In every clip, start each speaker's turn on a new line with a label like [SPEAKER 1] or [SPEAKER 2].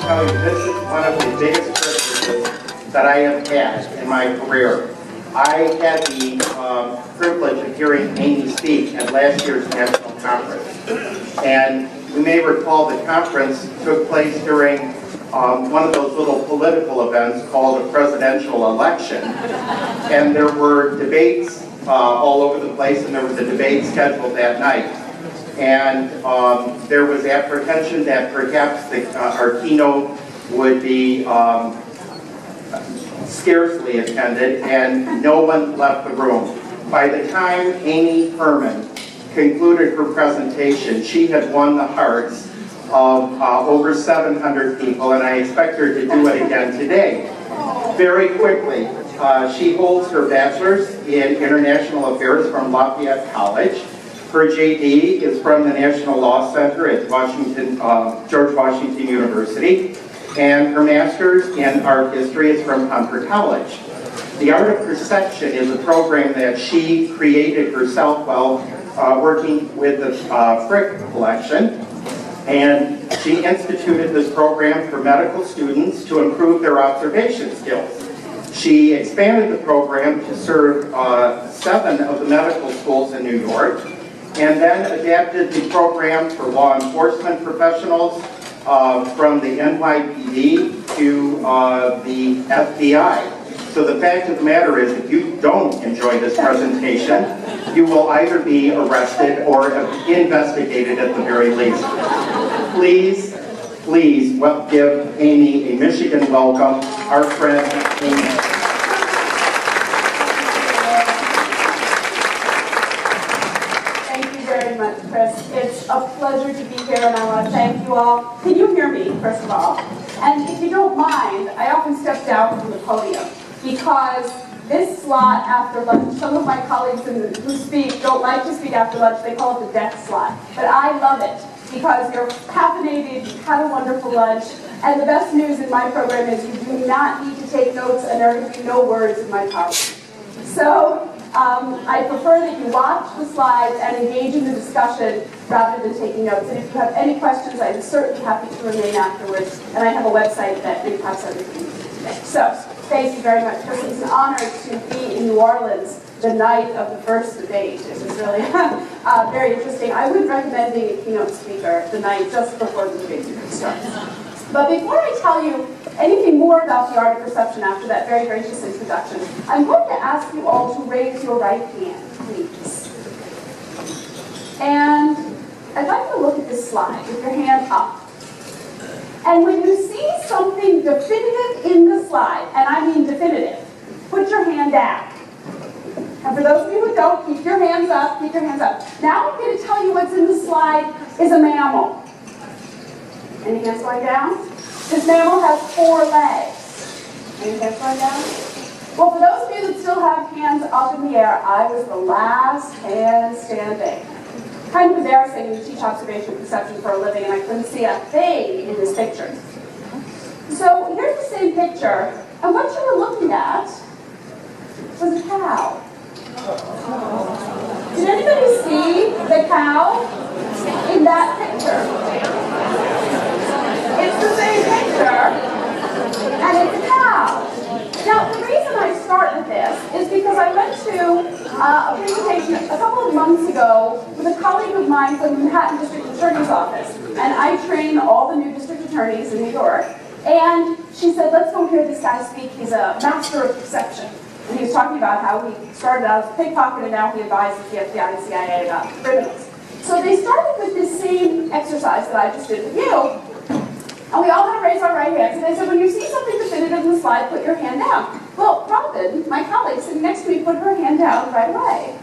[SPEAKER 1] tell you, this is one of the biggest privileges that I have had in my career. I had the privilege of hearing Amy speak at last year's national conference. And you may recall the conference took place during one of those little political events called a presidential election. And there were debates all over the place, and there was a debate scheduled that night. And there was apprehension that perhaps our keynote would be scarcely attended, and no one left the room. By the time Amy Herman concluded her presentation, she had won the hearts of over 700 people, and I expect her to do it again today. Very quickly, she holds her bachelor's in international affairs from Lafayette College. Her JD is from the National Law Center at George Washington University, and her master's in art history is from Hunter College. The Art of Perception is a program that she created herself while working with the Frick Collection, and she instituted this program for medical students to improve their observation skills. She expanded the program to serve 7 of the medical schools in New York, and then adapted the program for law enforcement professionals from the NYPD to the FBI. So the fact of the matter is, if you don't enjoy this presentation, you will either be arrested or investigated at the very least. Please, please give Amy a Michigan welcome, our friend Amy.
[SPEAKER 2] It's a pleasure to be here, and I want to thank you all. Can you hear me, first of all? And if you don't mind, I often step down from the podium because this slot after lunch, some of my colleagues who speak don't like to speak after lunch. They call it the death slot. But I love it because you're caffeinated, you've had a wonderful lunch, and the best news in my program is you do not need to take notes, and there are going to be no words in my PowerPoint. So I prefer that you watch the slides and engage in the discussion rather than taking notes. And if you have any questions, I'm certainly happy to remain afterwards. And I have a website that recaps everything today. So, thank you very much. It was an honor to be in New Orleans the night of the first debate. It was really very interesting. I would recommend being a keynote speaker the night just before the debate starts. But before I tell you anything more about the art of perception after that very gracious introduction, I'm going to ask you all to raise your right hand, please. And I'd like to look at this slide with your hand up. And when you see something definitive in the slide, and I mean definitive, put your hand down. And for those of you who don't, keep your hands up, keep your hands up. Now I'm going to tell you what's in the slide is a mammal. Any hands going down? This mammal has 4 legs. Any hands going down? Well, for those of you that still have hands up in the air, I was the last hand standing. Kind of embarrassing to teach observation perception for a living, and I couldn't see a thing in this picture. So here's the same picture, and what you were looking at was a cow. Did anybody see the cow in that picture? It's the same picture, and it's a cow. Now, the reason I start with this is because I went to a presentation a couple of months ago with a colleague of mine from the Manhattan District Attorney's Office, and I train all the new district attorneys in New York, and she said, let's go hear this guy speak. He's a master of perception. And he was talking about how he started out as a pickpocket, and now he advises the FBI and CIA about criminals. So they started with this same exercise that I just did with you. And we all had to raise our right hands. And they said, when you see something definitive in the slide, put your hand down. Well, Robin, my colleague sitting next to me, put her hand down right away.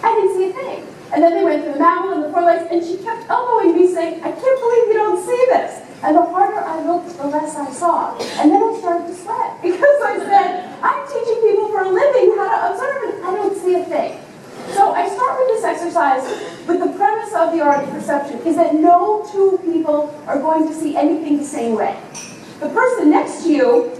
[SPEAKER 2] I didn't see a thing. And then they went through the mammal and the 4 legs, and she kept elbowing me, saying, I can't believe you don't see this. And the harder I looked, the less I saw. And then I started to sweat, because I said, I'm teaching people for a living how to observe, and I don't see a thing. So I start with this exercise with the premise of the art of perception is that no 2 people are going to see anything the same way. The person next to you,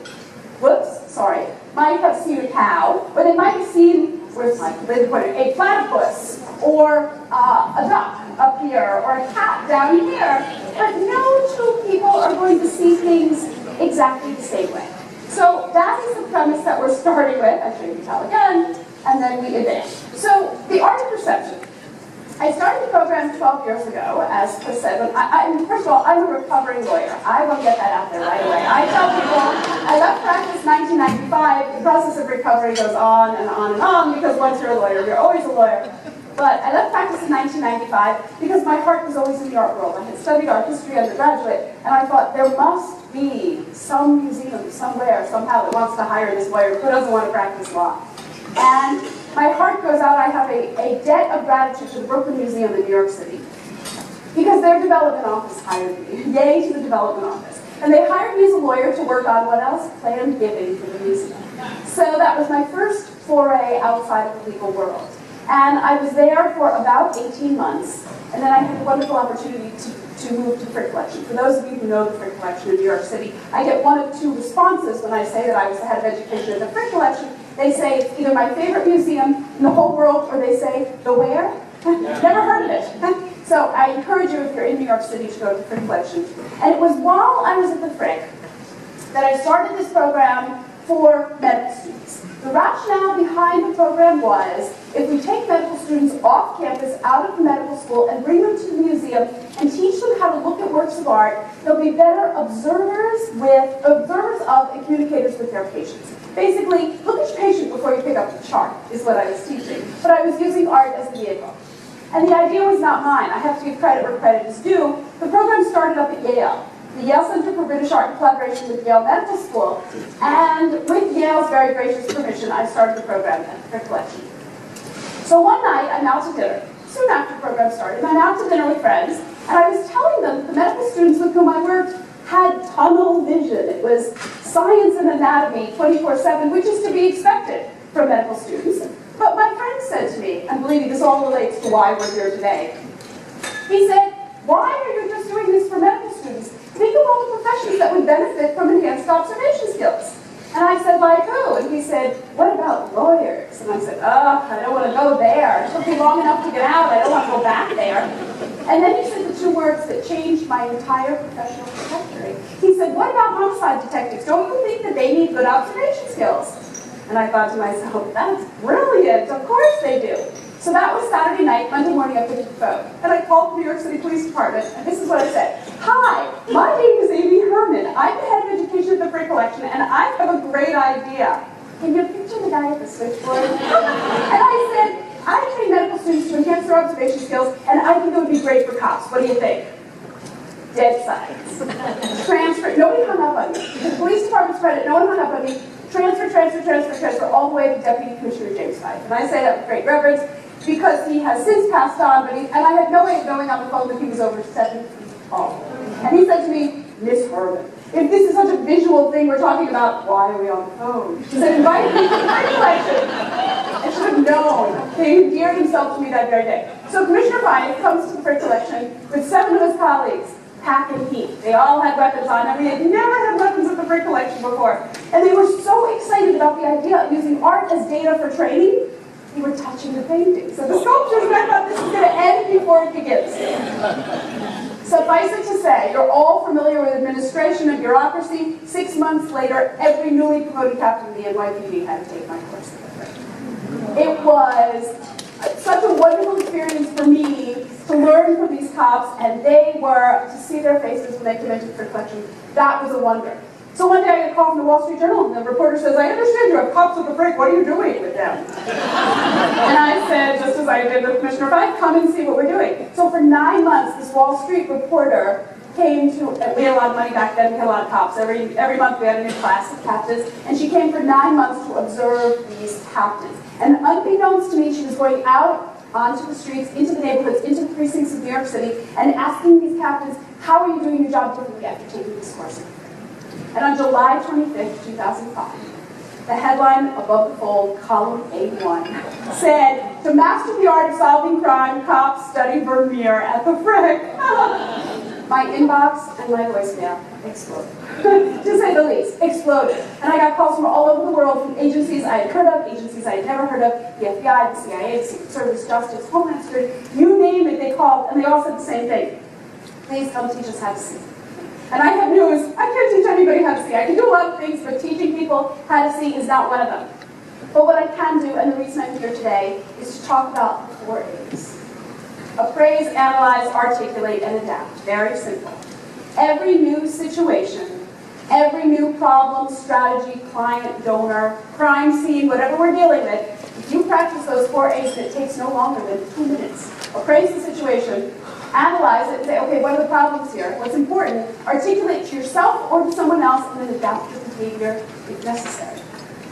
[SPEAKER 2] might have seen a cow, or they might have seen, a platypus, or a duck, up here or a cat down here, but no two people are going to see things exactly the same way. So that is the premise that we're starting with. Actually, you can tell again, and then we advance. So the art of perception. I started the program 12 years ago, as Chris said. First of all, I'm a recovering lawyer. I will get that out there right away. I tell people, I left practice 1995. The process of recovery goes on and on and on, because once you're a lawyer, you're always a lawyer. But I left practice in 1995 because my heart was always in the art world. I had studied art history undergraduate, and I thought there must be some museum somewhere, somehow, that wants to hire this lawyer who doesn't want to practice law. And my heart goes out. I have a debt of gratitude to the Brooklyn Museum in New York City, because their development office hired me. Yay to the development office. And they hired me as a lawyer to work on what else? Planned giving for the museum. So that was my first foray outside of the legal world. And I was there for about 18 months, and then I had the wonderful opportunity to move to the Frick Collection. For those of you who know the Frick Collection in New York City, I get one of two responses when I say that I was the head of education at the Frick Collection. They say it's either my favorite museum in the whole world, or they say, the where? Never heard of it. So I encourage you, if you're in New York City, to go to the Frick Collection. And it was while I was at the Frick that I started this program for medical students. The rationale behind the program was, if we take medical students off campus, out of the medical school, and bring them to the museum and teach them how to look at works of art, they'll be better observers of and communicators with their patients. Basically, look at your patient before you pick up the chart, is what I was teaching. But I was using art as the vehicle. And the idea was not mine. I have to give credit where credit is due. The program started up at Yale, the Yale Center for British Art in collaboration with Yale Medical School. And with Yale's very gracious permission, I started the program at the Frick Collection. So one night, I'm out to dinner. Soon after the program started, and I'm out to dinner with friends, and I was telling them that the medical students with whom I worked had tunnel vision. It was science and anatomy 24/7, which is to be expected from medical students. But my friend said to me, and believe me, this all relates to why we're here today. He said, why are you just doing this for medical students? Think of all the professions that would benefit from enhanced observation skills. And I said, like who? And he said, what about lawyers? And I said, I don't want to go there. It took me long enough to get out. I don't want to go back there. And then he said the two words that changed my entire professional trajectory. He said, what about homicide detectives? Don't you think that they need good observation skills? And I thought to myself, that's brilliant. Of course they do. So that was Saturday night. Monday morning, I picked up the phone. And I called the New York City Police Department, and this is what I said. Hi, my name is Amy Herman. I'm the head of education at the Frick Collection, and I have a great idea. Can you picture the guy at the switchboard? And I said, I train medical students to enhance their observation skills, and I think it would be great for cops. What do you think? Dead silence. Transfer. Nobody hung up on me. The police department's credit, no one hung up on me. Transfer, all the way to Deputy Commissioner James Fife. And I say that with great reverence, because he has since passed on, and I had no way of knowing on the phone that he was over 7 feet tall. And he said to me, Miss Herman, if this is such a visual thing we're talking about, why are we on the phone? He said, invite me to the Frick Collection. I should have known. He endeared himself to me that very day. So Commissioner Fife comes to the Frick Collection with 7 of his colleagues, pack and heat. They all had weapons on them. We had never had weapons at the Frick Collection before. And they were so excited about the idea of using art as data for training, we were touching the paintings. So the sculptures, and I thought this is going to end before it begins. Suffice it to say, you're all familiar with administration and bureaucracy. 6 months later, every newly promoted captain of the NYPD had to take my course. It was such a wonderful experience for me to learn from these cops, and they were, to see their faces when they came into the Frick Collection, that was a wonder. So one day I get a call from the Wall Street Journal, and the reporter says, I understand you have cops at the Frick, what are you doing with them? And I said, just as I did with Commissioner Fife, come and see what we're doing. So for 9 months, this Wall Street reporter came to, we had a lot of money back then, we had a lot of cops. Every month we had a new class of captains, and she came for 9 months to observe these captains. And unbeknownst to me, she was going out onto the streets, into the neighborhoods, into the precincts of New York City, and asking these captains, how are you doing your job differently after taking this course? And on July 25th, 2005, the headline above the fold, column A1, said, to master the art of solving crime, cops study Vermeer at the Frick. My inbox and my voicemail exploded. To say the least, exploded. And I got calls from all over the world, from agencies I had heard of, agencies I had never heard of, the FBI, the CIA, the Secret Service, Justice, Homeland Security, you name it, they called, and they all said the same thing. Please come teach us how to see. And I have news, I can't teach anybody how to see. I can do a lot of things, but teaching people how to see is not one of them. But what I can do, and the reason I'm here today, is to talk about the 4 A's. Appraise, analyze, articulate, and adapt. Very simple. Every new situation, every new problem, strategy, client, donor, crime scene, whatever we're dealing with, if you practice those 4 A's, and it takes no longer than 2 minutes. Appraise the situation, analyze it, and say, okay, what are the problems here? What's important? Articulate to yourself or to someone else, and then adapt your behavior if necessary.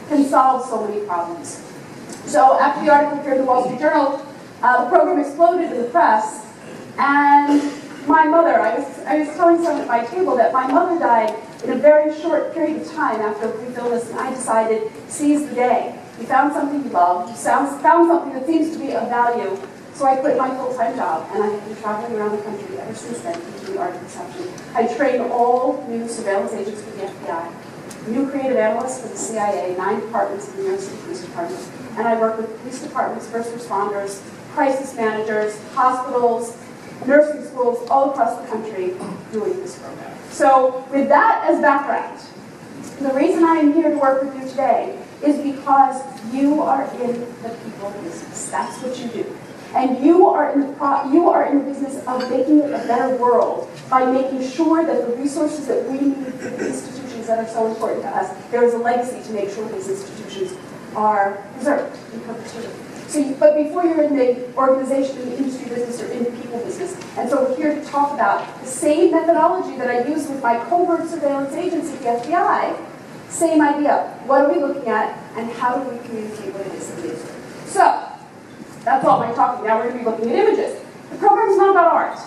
[SPEAKER 2] Can solve so many problems. So after the article appeared in the Wall Street Journal, the program exploded in the press, and my mother, I was telling someone at my table that my mother died in a very short period of time after a brief illness, and I decided, seize the day. You found something you loved, you found something that seems to be of value, so I quit my full-time job, and I have been traveling around the country ever since then teaching the art of deception. I train all new surveillance agents for the FBI, new creative analysts for the CIA, 9 departments in the New York City Police Department, and I work with police departments, first responders, crisis managers, hospitals, nursing schools all across the country doing this program. So with that as background, the reason I am here to work with you today is because you are in the people business. That's what you do. And you are in the business of making it a better world by making sure that the resources that we need for the institutions that are so important to us, there is a legacy to make sure these institutions are preserved in perpetuity. But before you're in the organization, in the industry business, or in the people business. And so we're here to talk about the same methodology that I use with my covert surveillance agency, the FBI. Same idea. What are we looking at, and how do we communicate what it is that we do? So, that's all my talking. Now we're going to be looking at images. The program is not about art.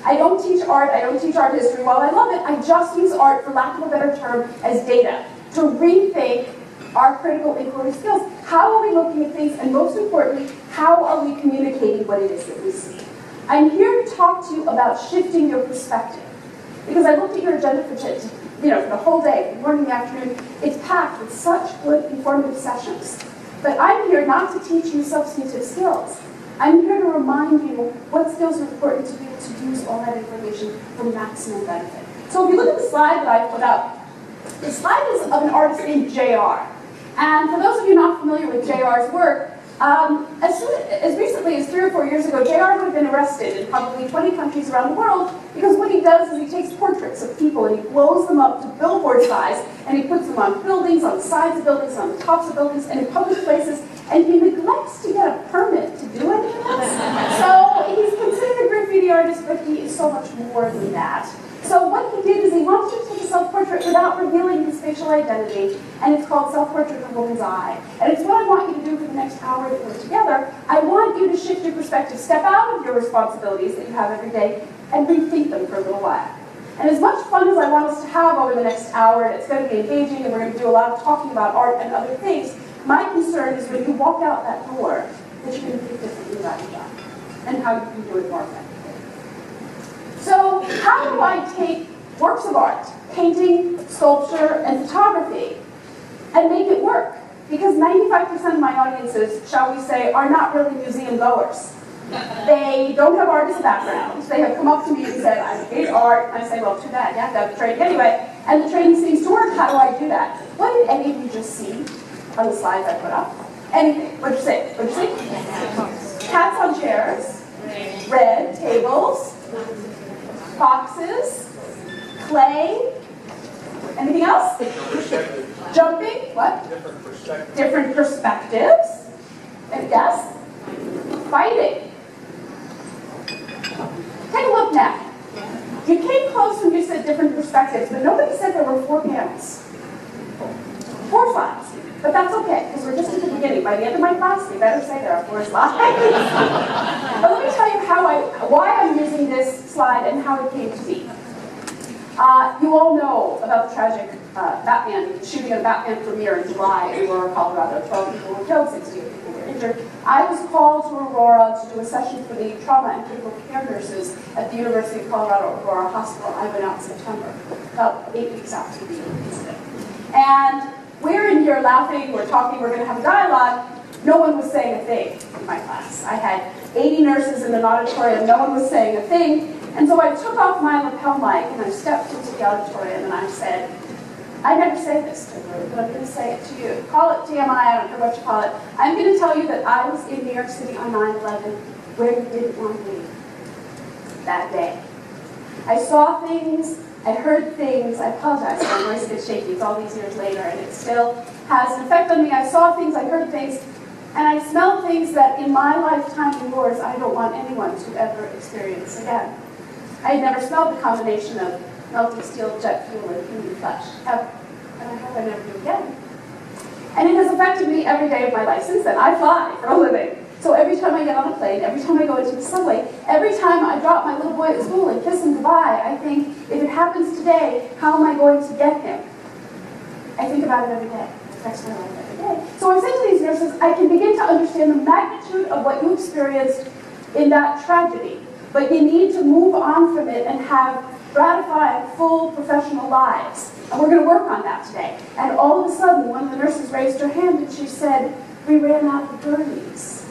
[SPEAKER 2] I don't teach art. I don't teach art history. While I love it, I just use art, for lack of a better term, as data to rethink our critical inquiry skills. How are we looking at things, and most importantly, how are we communicating what it is that we see? I'm here to talk to you about shifting your perspective, because I looked at your agenda for the whole day, the morning, the afternoon. It's packed with such good informative sessions. But I'm here not to teach you substantive skills. I'm here to remind you what skills are important to be able to use all that information for maximum benefit. So if you look at the slide that I put up, the slide is of an artist named JR. And for those of you not familiar with JR's work, as recently as 3 or 4 years ago, JR would have been arrested in probably 20 countries around the world, because what he does is he takes portraits of people and he blows them up to billboard size, and he puts them on buildings, on the sides of buildings, on the tops of buildings, and in public places, and he neglects to get a permit to do any of this. So he's considered a graffiti artist, but he is so much more than that. So what he did is he wanted to take a self-portrait without revealing his facial identity, and it's called Self-Portrait of a Woman's Eye. And it's what I want you to do for the next hour that we're together. I want you to shift your perspective, step out of your responsibilities that you have every day, and rethink them for a little while. And as much fun as I want us to have over the next hour, and it's going to be engaging, and we're going to do a lot of talking about art and other things, my concern is when you walk out that door, that you're going to think differently about your job, and how you can do it more effectively. So how do I take works of art, painting, sculpture, and photography, and make it work? Because 95% of my audiences, shall we say, are not really museum goers. They don't have art as a background. They have come up to me and said, I hate art. And I say, well, too bad, you have to have the training anyway. And the training seems to work. How do I do that? What did any of you just see on the slides I put up? Anything. What'd you say? What'd you see? Cats on chairs, red tables, boxes, clay, anything else? Jumping, what?
[SPEAKER 3] Different perspectives.
[SPEAKER 2] Different perspectives. And yes? Fighting. Take a look now. You came close when you said different perspectives, but nobody said there were 4 panels. 4 slides. But that's okay, because we're just at the beginning. By the end of my class, you better say there are 4 slides. But let me tell you why I'm using this slide and how it came to be. You all know about the tragic Batman shooting of Batman premiere in July in Aurora, Colorado. 12 people were killed, 68 people were injured. picture. I was called to Aurora to do a session for the trauma and critical care nurses at the University of Colorado Aurora Hospital. I went out in September, about 8 weeks after the incident. And we're in here laughing, we're talking, we're going to have a dialogue. No one was saying a thing in my class. I had 80 nurses in an auditorium, no one was saying a thing. And so I took off my lapel mic and I stepped into the auditorium and I said, I never say this to a group, but I'm going to say it to you. Call it TMI, I don't care what you call it. I'm going to tell you that I was in New York City on 9/11 where you didn't want to be that day. I saw things, I heard things, I apologize, my voice gets shaky, it's all these years later, and it still has an effect on me. I saw things, I heard things, and I smelled things that in my lifetime and yours, I don't want anyone to ever experience again. I had never smelled the combination of melting steel, jet fuel, and human flesh, ever. And I hope I never do again. And it has affected me every day of my life since then. I fly for a living. So every time I get on a plane, every time I go into the subway, every time I drop my little boy at school and kiss him goodbye, I think, if it happens today, how am I going to get him? I think about it every day. It affects my life every day. So I said to these nurses, I can begin to understand the magnitude of what you experienced in that tragedy. But you need to move on from it and have gratifying, full professional lives. And we're going to work on that today. And all of a sudden, one of the nurses raised her hand and she said, we ran out of gurneys.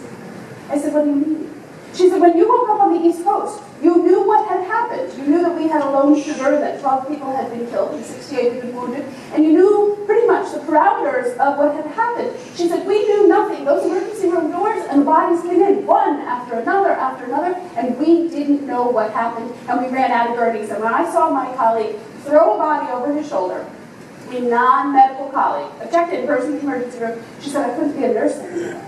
[SPEAKER 2] I said, what do you mean? She said, when you woke up on the East Coast, you knew what had happened. You knew that we had a lone shooter, that 12 people had been killed and 68 had been wounded, and you knew pretty much the parameters of what had happened. She said, we knew nothing. Those emergency room doors and the bodies came in one after another, and we didn't know what happened, and we ran out of gurneys. And when I saw my colleague throw a body over his shoulder, a non-medical colleague, a checked-in person in the emergency room, she said, I couldn't be a nurse anymore.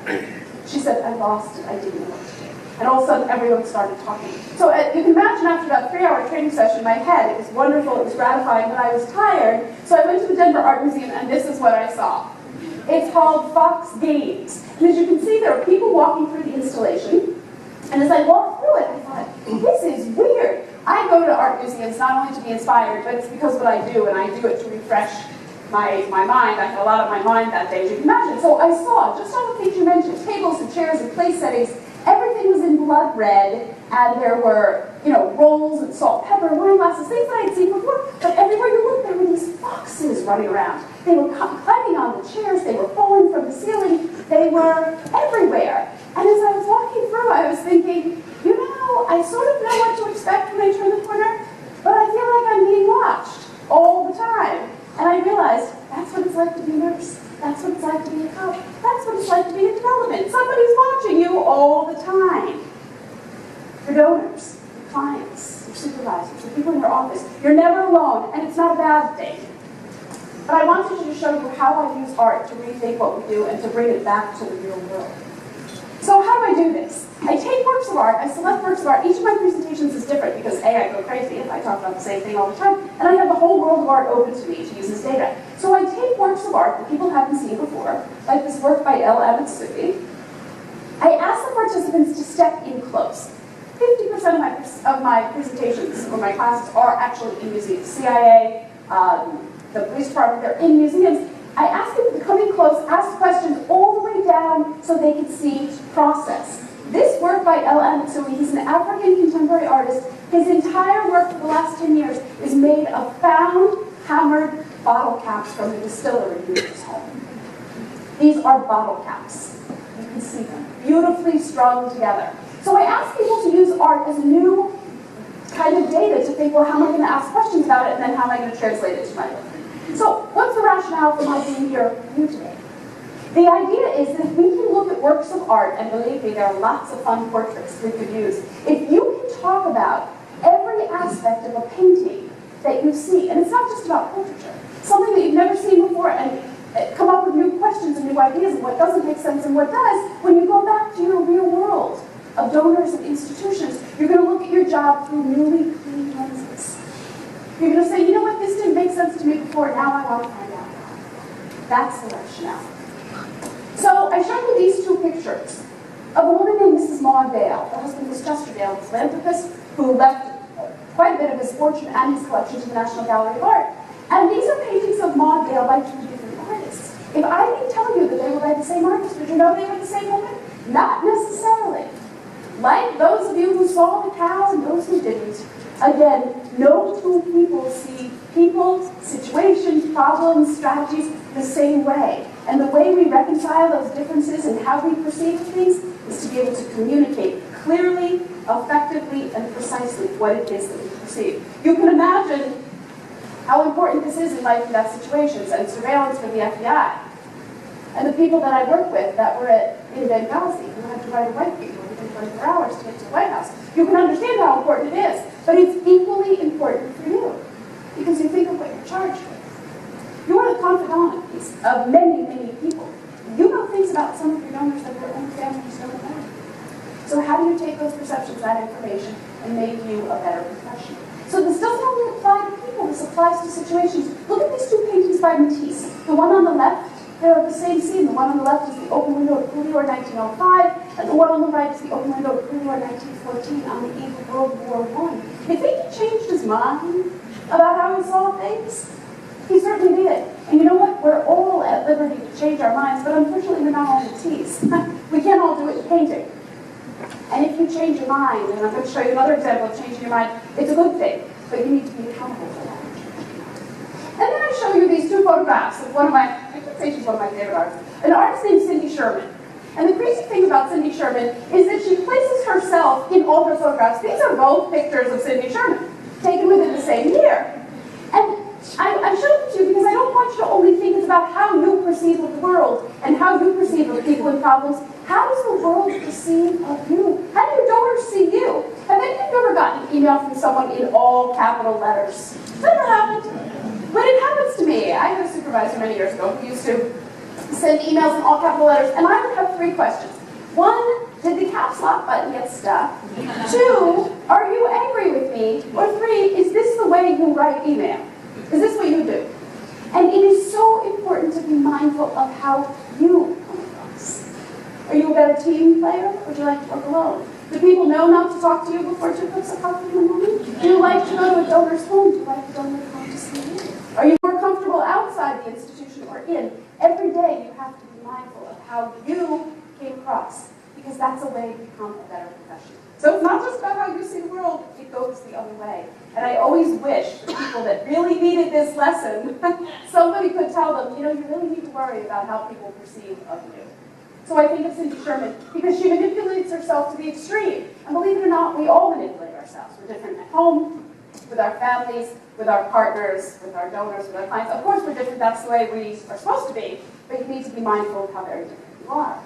[SPEAKER 2] She said, I lost it. I didn't know what to do. And all of a sudden, everyone started talking. So you can imagine after that 3-hour training session, my head, it was wonderful, it was gratifying, but I was tired. So I went to the Denver Art Museum, and this is what I saw. It's called Fox Games. And as you can see, there are people walking through the installation. And as I walked through it, I thought, this is weird. I go to art museums not only to be inspired, but it's because of what I do, and I do it to refresh my mind. I had a lot on my mind that day, as you can imagine. So I saw, just on the page you mentioned, tables and chairs and place settings. Everything was in blood red, and there were, rolls and salt, pepper, wine glasses, things that I had seen before. But everywhere you looked, there were these foxes running around. They were climbing on the chairs. They were falling from the ceiling. They were everywhere. And as I was walking through, I was thinking, I sort of know what to expect when I turn the corner, but I feel like I'm being watched all the time. And I realized that's what it's like to be a nurse. That's what it's like to be a cop. That's what it's like to be in development. Somebody's watching you all the time. Your donors, your clients, your supervisors, the people in your office. You're never alone, and it's not a bad thing. But I wanted to show you how I use art to rethink what we do and to bring it back to the real world. So how do I do this? I take works of art, I select works of art. Each of my presentations is different because A, I go crazy if I talk about the same thing all the time, and I have the whole world of art open to me to use as data. So I take works of art that people haven't seen before, like this work by astute. I ask the participants to step in close. 50% of my presentations or my classes are actually in museums. CIA, the police department, they're in museums. I ask them to come in close, ask questions all the way down so they can see process. This work by astute, he's an African contemporary artist. His entire work for the last 10 years is made of found, hammered bottle caps from the distillery in his home. These are bottle caps. You can see them, beautifully strung together. So I ask people to use art as a new kind of data to think, well, how am I going to ask questions about it, and then how am I going to translate it to my work? So what's the rationale for my being here with you today? The idea is that if we can look at works of art, and believe me, there are lots of fun portraits we could use. If you can talk about every aspect of a painting that you see, and it's not just about portraiture, something that you've never seen before, and come up with new questions and new ideas and what doesn't make sense and what does, when you go back to your real world of donors and institutions, you're going to look at your job through newly clean lenses. You're going to say, you know what, this didn't make sense to me before, now I want to find out why. That's the rationale. So I showed you these two pictures of a woman named Mrs. Maud Dale. Her husband was Chester Dale, a philanthropist who left quite a bit of his fortune and his collection to the National Gallery of Art. And these are paintings of Maud Dale by two different artists. If I didn't tell you that they were by the same artist, would you know they were the same woman? Not necessarily. Like those of you who saw the cow and those who didn't, again, no two people see people, situations, problems, strategies the same way. And the way we reconcile those differences and how we perceive things is to be able to communicate clearly, effectively, and precisely what it is that we perceive. You can imagine how important this is in life and death situations and surveillance for the FBI. And the people that I work with that were in Benghazi, who had to ride a white people within 24 hours to get to the White House. You can understand how important it is, but it's equally important for you, because you think of what you're charged with. You are the confidant of many, many people. You know things about some of your donors that your own families don't know. So how do you take those perceptions, that information, and make you a better professional? So this doesn't only apply to people, this applies to situations. Look at these two paintings by Matisse. The one on the left, they're of the same scene. The one on the left is the open window of Coolidor 1905, and the one on the right is the open window of Coolidor 1914 on the eve of World War I. You think he changed his mind about how he saw things? He certainly did. And you know what? We're all at liberty to change our minds, but unfortunately we're not all Matisse. We can't all do it in painting. And if you change your mind, and I'm going to show you another example of changing your mind, it's a good thing, but you need to be accountable for that. And then I show you these two photographs of I keep saying she's one of my favorite artists, an artist named Cindy Sherman. And the crazy thing about Cindy Sherman is that she places herself in all her photographs. These are both pictures of Cindy Sherman, taken within the same year. And I show them to you because I don't want you to only think it's about how you perceive the world and how you perceive of people and problems. How does the world perceive of you? How do your donors see you? Have any of you ever gotten an email from someone in all capital letters? Has that ever happened? When it happens to me, I had a supervisor many years ago who used to send emails in all capital letters, and I would have three questions. One, did the caps lock button get stuck? Two, are you angry with me? Or three, is this the way you write email? Is this what you do? And it is so important to be mindful of how you come across. Are you a better team player, or would you like to work alone? Do people know not to talk to you before 2 cups of coffee in the morning? Do you like to go to a donor's home? Do you like the donor to come to see you? Are you more comfortable outside the institution or in? Every day you have to be mindful of how you came across, because that's a way to become a better professional. So it's not just about how you see the world, it goes the other way. And I always wish the people that really needed this lesson, somebody could tell them, you know, you really need to worry about how people perceive of you. So I think of Cindy Sherman because she manipulates herself to the extreme. And believe it or not, we all manipulate ourselves. We're different at home, with our families, with our partners, with our donors, with our clients. Of course we're different, that's the way we are supposed to be, but you need to be mindful of how very different you are.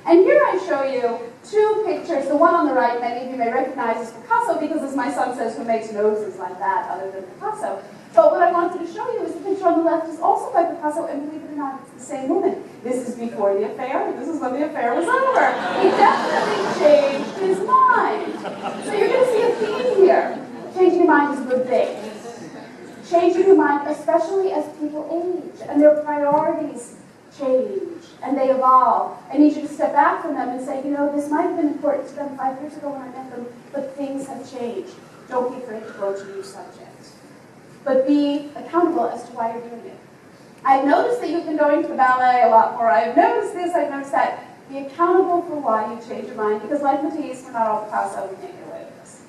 [SPEAKER 2] And here I show you two pictures. The one on the right, many of you may recognize as Picasso, because as my son says, who makes noses like that other than Picasso? But what I wanted to show you is the picture on the left is also by Picasso, and believe it or not, it's the same woman. This is before the affair, and this is when the affair was over. He definitely changed his mind. So you're going to see a theme here. Changing your mind is a good thing. Changing your mind, especially as people age, and their priorities change, and they evolve. I need you to step back from them and say, you know, this might have been important to them 5 years ago when I met them, but things have changed. Don't be afraid to broach a new subject. But be accountable as to why you're doing it. I've noticed that you've been going to the ballet a lot more. I've noticed this, I've noticed that. Be accountable for why you change your mind, because like Matisse, we're not all Picasso, we can't get away with this.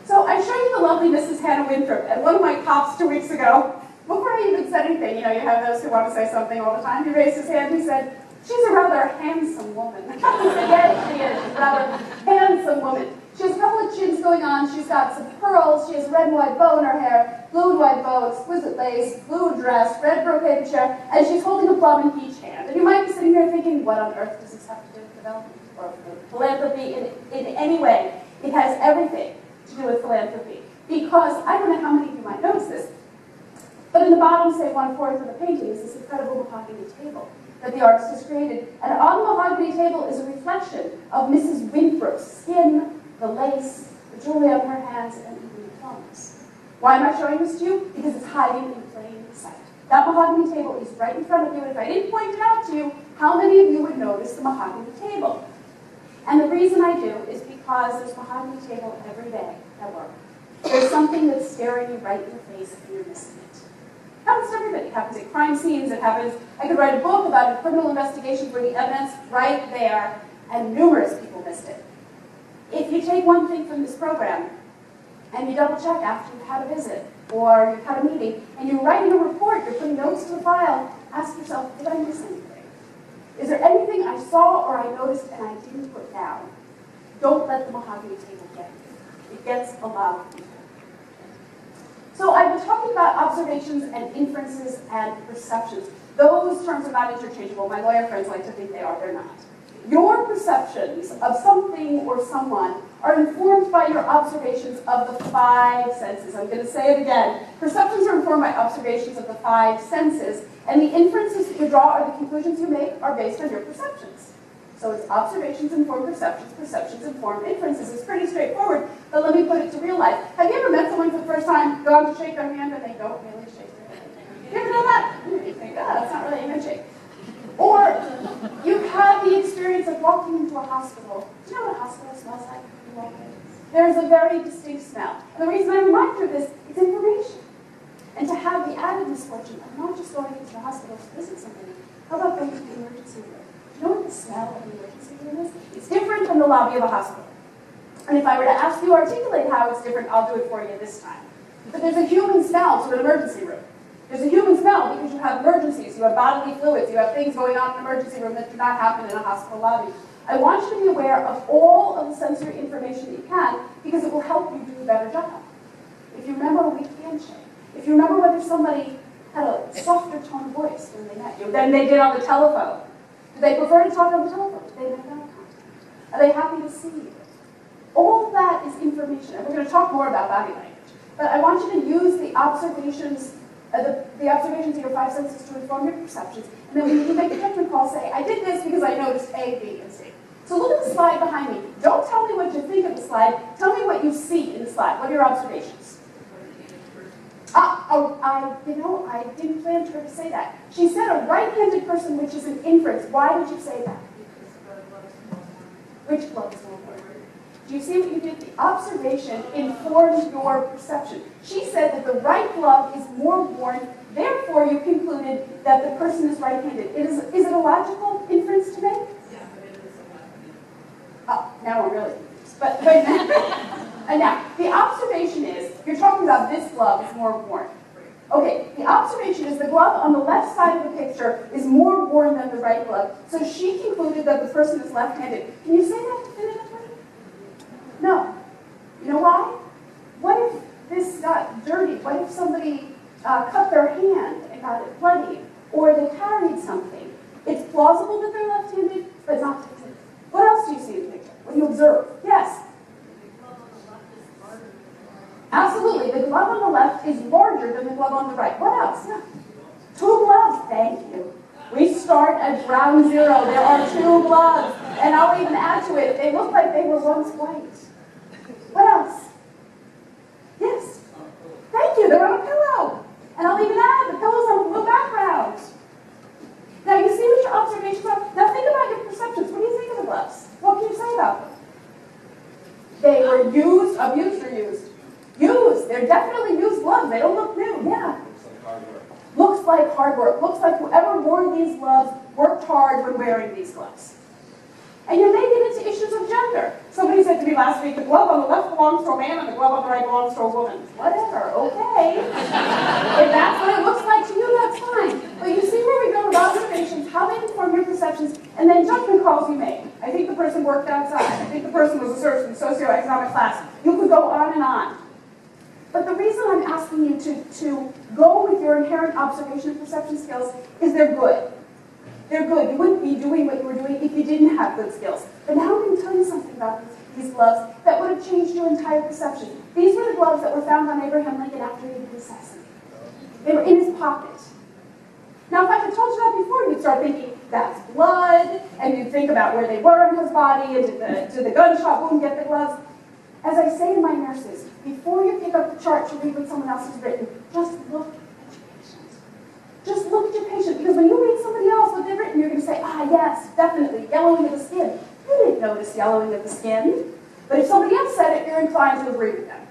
[SPEAKER 2] So I showed you the lovely Mrs. Hannah Winthrop at one of my talks 2 weeks ago. Before I even said anything, you know, you have those who want to say something all the time. He raised his hand, he said, she's a rather handsome woman. Yes, she is, a rather handsome woman. She has a couple of chins going on, she's got some pearls, she has a red and white bow in her hair, blue and white bow, exquisite lace, blue dress, red brocade chair, and she's holding a plum in each hand. And you might be sitting here thinking, what on earth does this have to do with development or philanthropy in any way? It has everything to do with philanthropy. Because, I don't know how many of you might notice this, but in the bottom, say 1/4 of the painting, is this incredible mahogany table that the artist has created. And on the mahogany table is a reflection of Mrs. Winthrop's skin, the lace, the jewelry on her hands, and even the plums. Why am I showing this to you? Because it's hiding in plain sight. That mahogany table is right in front of you, and if I didn't point it out to you, how many of you would notice the mahogany table? And the reason I do is because there's a mahogany table every day at work. There's something that's staring you right in the face and you're missing it. It happens to everybody. It happens at crime scenes. It happens, I could write a book about criminal investigations where the evidence right there and numerous people missed it. If you take one thing from this program, and you double check after you've had a visit, or you've had a meeting, and you're writing a report, you're putting notes to the file, ask yourself, did I miss anything? Is there anything I saw or I noticed and I didn't put down? Don't let the mahogany table get you. It gets a lot of people. So I've been talking about observations and inferences and perceptions. Those terms are not interchangeable. My lawyer friends like to think they are. They're not. Your perceptions of something or someone are informed by your observations of the 5 senses. I'm going to say it again. Perceptions are informed by observations of the 5 senses, and the inferences that you draw or the conclusions you make are based on your perceptions. So it's observations inform perceptions, perceptions inform inferences. It's pretty straightforward, but let me put it to real life. Have you ever met someone for the first time, gone to shake their hand, and they don't really shake their hand? You ever done that? You think, oh, that's not really a handshake. Or you've had the experience of walking into a hospital. Do you know what a hospital smells like when you walk in? There's a very distinct smell. And the reason I remind you of this is information. And to have the added misfortune of not just going into the hospital to visit somebody, how about going to the emergency room? Do you know what the smell of the emergency room is? It's different from the lobby of a hospital. And if I were to ask you to articulate how it's different, I'll do it for you this time. But there's a human smell to an emergency room. There's a human smell because you have emergencies, you have bodily fluids, you have things going on in an emergency room that do not happen in a hospital lobby. I want you to be aware of all of the sensory information that you can because it will help you do a better job. If you remember a weak handshake, if you remember whether somebody had a softer tone of voice when they met you than they did on the telephone. Do they prefer to talk on the telephone? Do they make eye contact? Are they happy to see you? All that is information, and we're going to talk more about body language. But I want you to use the observations the observations of your 5 senses to inform your perceptions. And then when you make a judgment call, say, I did this because I noticed A, B, and C. So look at the slide behind me. Don't tell me what you think of the slide. Tell me what you see in the slide. What are your observations? I didn't plan for her to say that. She said a right-handed person, which is an inference. Why did you say that? Which glove is more important? Do you see what you did? The observation informed your perception. She said that the right glove is more worn, therefore you concluded that the person is right-handed. Is it a logical inference to make?
[SPEAKER 3] Yeah, but it is a logical.
[SPEAKER 2] Oh, now I'm really confused. But and now, the observation is, you're talking about this glove is more worn. Okay, the observation is the glove on the left side of the picture is more worn than the right glove. So she concluded that the person is left-handed. Can you say that definitively? No. You know why? What if this got dirty? What if somebody cut their hand and got it bloody? Or they carried something? It's plausible that they're left-handed, but not definitive. What else do you see in the picture? What do you observe? Yes? Absolutely. The glove on the left is larger than the glove on the right. What else? Yeah. 2 gloves. Thank you. We start at ground zero. There are 2 gloves. And I'll even add to it, they look like they were once white. What else? Yes. Thank you. They're on a pillow. And I'll even add the pillow's on a blue background. Now you see what your observations are? Now think about your perceptions. What do you think of the gloves? What can you say about them? They were used, abused, or used? Used. They're definitely used gloves. They don't look new. Yeah. Looks like hard work. Looks like whoever wore these gloves worked hard when wearing these gloves. And you may get into issues of gender. Somebody said to me last week, the glove on the left belongs to a man and the glove on the right belongs to a woman. Whatever, okay. If that's what it looks like to you, that's fine. But you see where we go with observations, how they inform your perceptions, and then judgment calls you make. I think the person worked outside. I think the person was a source in socioeconomic class. You could go on and on. But the reason I'm asking you to go with your inherent observation and perception skills is they're good. They're good. You wouldn't be doing what you were doing if you didn't have good skills. But now I'm going to tell you something about these gloves that would have changed your entire perception. These were the gloves that were found on Abraham Lincoln after he had been assassinated. They were in his pocket. Now, if I had told you that before, you'd start thinking, that's blood, and you'd think about where they were in his body, and did the gunshot wound get the gloves? As I say to my nurses, before you pick up the chart to read what someone else has written, just look at your patient. Just look at your patient, because when you read somebody else what they've written, you're going to say, ah, yes, definitely, yellowing of the skin. You didn't notice yellowing of the skin. But if somebody else said it, you're inclined to agree with them.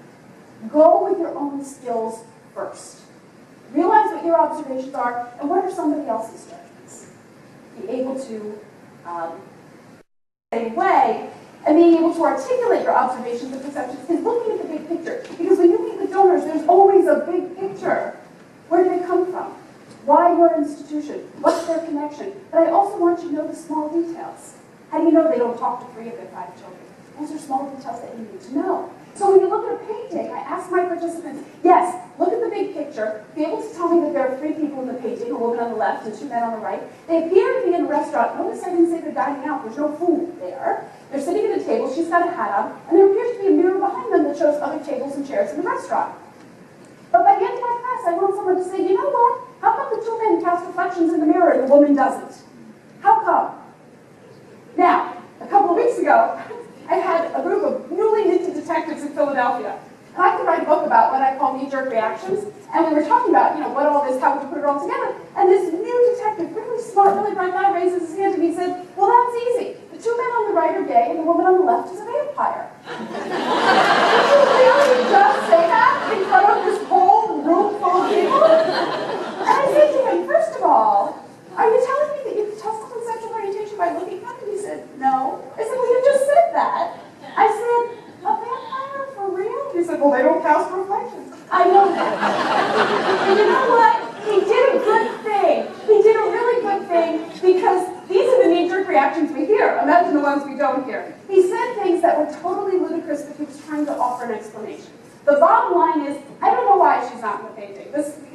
[SPEAKER 2] Go with your own skills first. Realize what your observations are, and what are somebody else's judgments. Be able to same way, and being able to articulate your observations and perceptions is looking at the big picture. Because when you meet with donors, there's always a big picture. Where do they come from? Why your institution? What's their connection? But I also want you to know the small details. How do you know they don't talk to 3 of their 5 children? Those are small details that you need to know. So when you look at a painting, I ask my participants, yes, look at the big picture, be able to tell me that there are 3 people in the painting, a woman on the left and 2 men on the right. They appear to be in a restaurant. Notice I didn't say they're dining out. There's no food there. They're sitting at a table. She's got a hat on. And there appears to be a mirror behind them that shows other tables and chairs in the restaurant. But by the end of my class, I want someone to say, you know what? How come the 2 men cast reflections in the mirror and the woman doesn't? How come? Now, a couple of weeks ago, I had a group of newly minted detectives in Philadelphia. And I could write a book about what I call knee-jerk reactions. And we were talking about, what all this, how would you put it all together? And this new detective, really smart, really bright guy, raises his hand to me and said, well, that's easy. The 2 men on the right are gay, and the woman on the left is a vampire. Did you really just say that in front of this whole room full of people? And I said to him, first of all, are you telling me that you can tell someone's sexual orientation by looking at them? He said, no. I said, well, you just said that. I said, a vampire for real? He said, well, they don't cast reflections. I know that. And you know what? He did a good thing. He did a really good thing because these are the knee-jerk reactions we hear. Imagine the ones we don't hear. He said things that were totally ludicrous, but he was trying to offer an explanation. The bottom line is, I don't know why she's not in the painting.